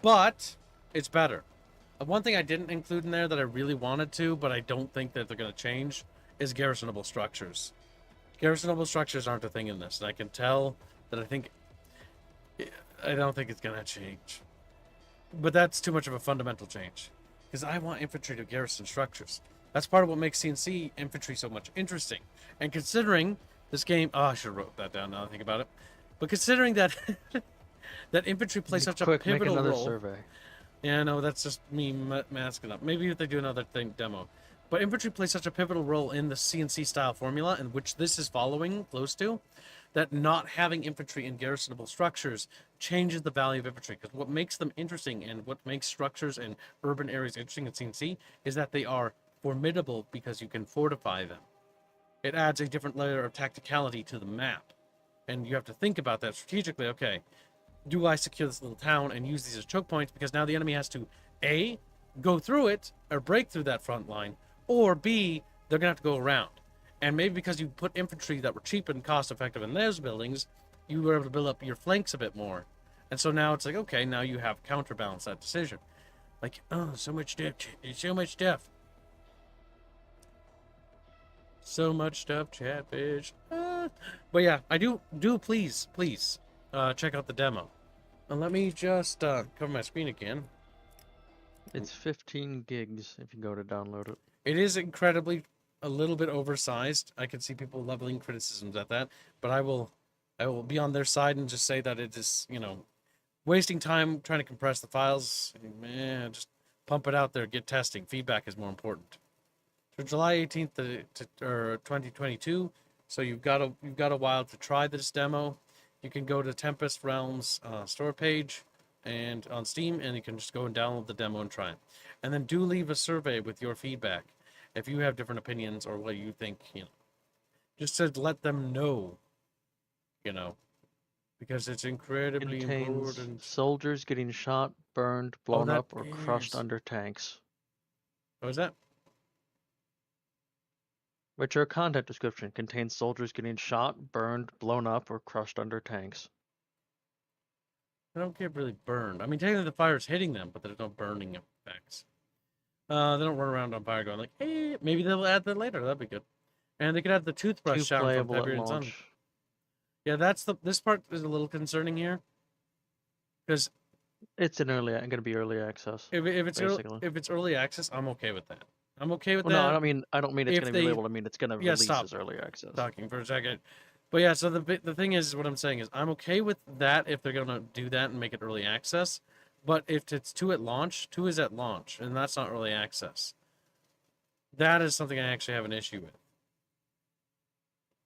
but it's better. One thing I didn't include in there that I really wanted to, but I don't think that they're going to change, is garrisonable structures. Garrisonable structures aren't a thing in this, and I can tell that I don't think it's going to change. But that's too much of a fundamental change. Because I want infantry to garrison structures. That's part of what makes CNC infantry so much interesting. And considering this game... Oh, I should have wrote that down now that I think about it. But considering that that infantry plays such a pivotal make another role... survey. Yeah, no, that's just me masking up. Maybe if they do another demo. But infantry plays such a pivotal role in the CNC style formula, in which this is following close to, that not having infantry in garrisonable structures changes the value of infantry. Because what makes them interesting and what makes structures in urban areas interesting in CNC is that they are formidable because you can fortify them. It adds a different layer of tacticality to the map. And you have to think about that strategically. Okay, do I secure this little town and use these as choke points? Because now the enemy has to, A, go through it or break through that front line, or B, they're going to have to go around. And maybe because you put infantry that were cheap and cost effective in those buildings, you were able to build up your flanks a bit more. And so now it's like, okay, now you have counterbalanced that decision. Like, oh, so much stuff. So much stuff. So much stuff, Chatfish. But yeah, I do please check out the demo. And let me just cover my screen again. It's 15 gigs if you go to download it. It is incredibly a little bit oversized. I can see people leveling criticisms at that, but I will be on their side and just say that it is, wasting time trying to compress the files. Man, just pump it out there, get testing. Feedback is more important. So July 18th to 2022. So you've got a while to try this demo. You can go to Tempest Realms store page and on Steam, and you can just go and download the demo and try it. And then do leave a survey with your feedback if you have different opinions or what you think. Just to let them know. Because it's incredibly Contains important. soldiers getting shot, burned, blown that up, or crushed is. under tanks. What was that? Mature content description contains soldiers getting shot, burned, blown up, or crushed under tanks. They don't get really burned. I mean, technically the fire is hitting them, but there's no burning effects. They don't run around on fire going like, hey, maybe they'll add that later. That'd be good. And they could add the toothbrush sound from playable at Bickering Sun. launch. Yeah, this part is a little concerning here. Because it's going to be early access. If it's early access, I'm okay with that. I'm okay with that. No, I don't mean it's going to be labeled. I mean it's going to release as early access. Talking for a second. But yeah, so the thing is, what I'm saying is, I'm okay with that if they're gonna do that and make it early access. But if it's 2 at launch, 2 is at launch, and that's not early access. That is something I actually have an issue with.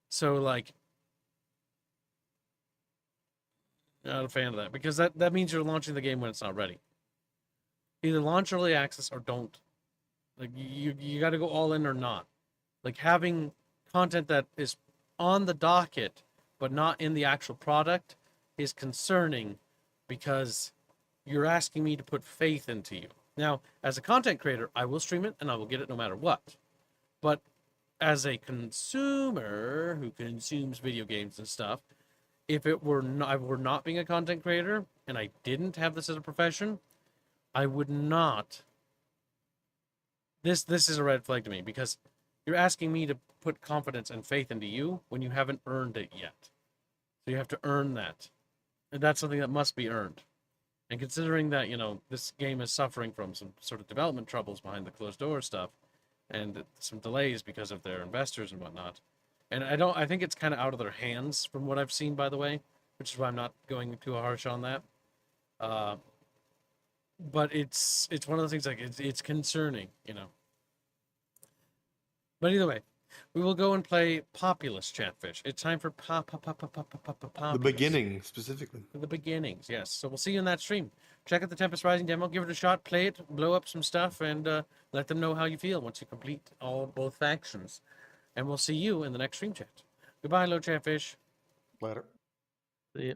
So like, not a fan of that, because that means you're launching the game when it's not ready. Either launch early access or don't. Like you got to go all in or not. Like having content that is on the docket but not in the actual product is concerning, because you're asking me to put faith into you. Now, as a content creator, I will stream it and I will get it no matter what. But as a consumer who consumes video games and stuff, if it were not, I were not being a content creator and I didn't have this as a profession, I would not. This is a red flag to me, because you're asking me to put confidence and faith into you when you haven't earned it yet. So you have to earn that. And that's something that must be earned. And considering that, this game is suffering from some sort of development troubles behind the closed door stuff, and some delays because of their investors and whatnot. And I think it's kind of out of their hands from what I've seen, by the way, which is why I'm not going too harsh on that. But it's one of those things, like, it's concerning, But either way, we will go and play Populous Chatfish. It's time for the beginning, specifically. The beginnings, yes. So we'll see you in that stream. Check out the Tempest Rising demo, give it a shot, play it, blow up some stuff, and let them know how you feel once you complete both factions. And we'll see you in the next stream chat. Goodbye, Low Chatfish. Later. See ya.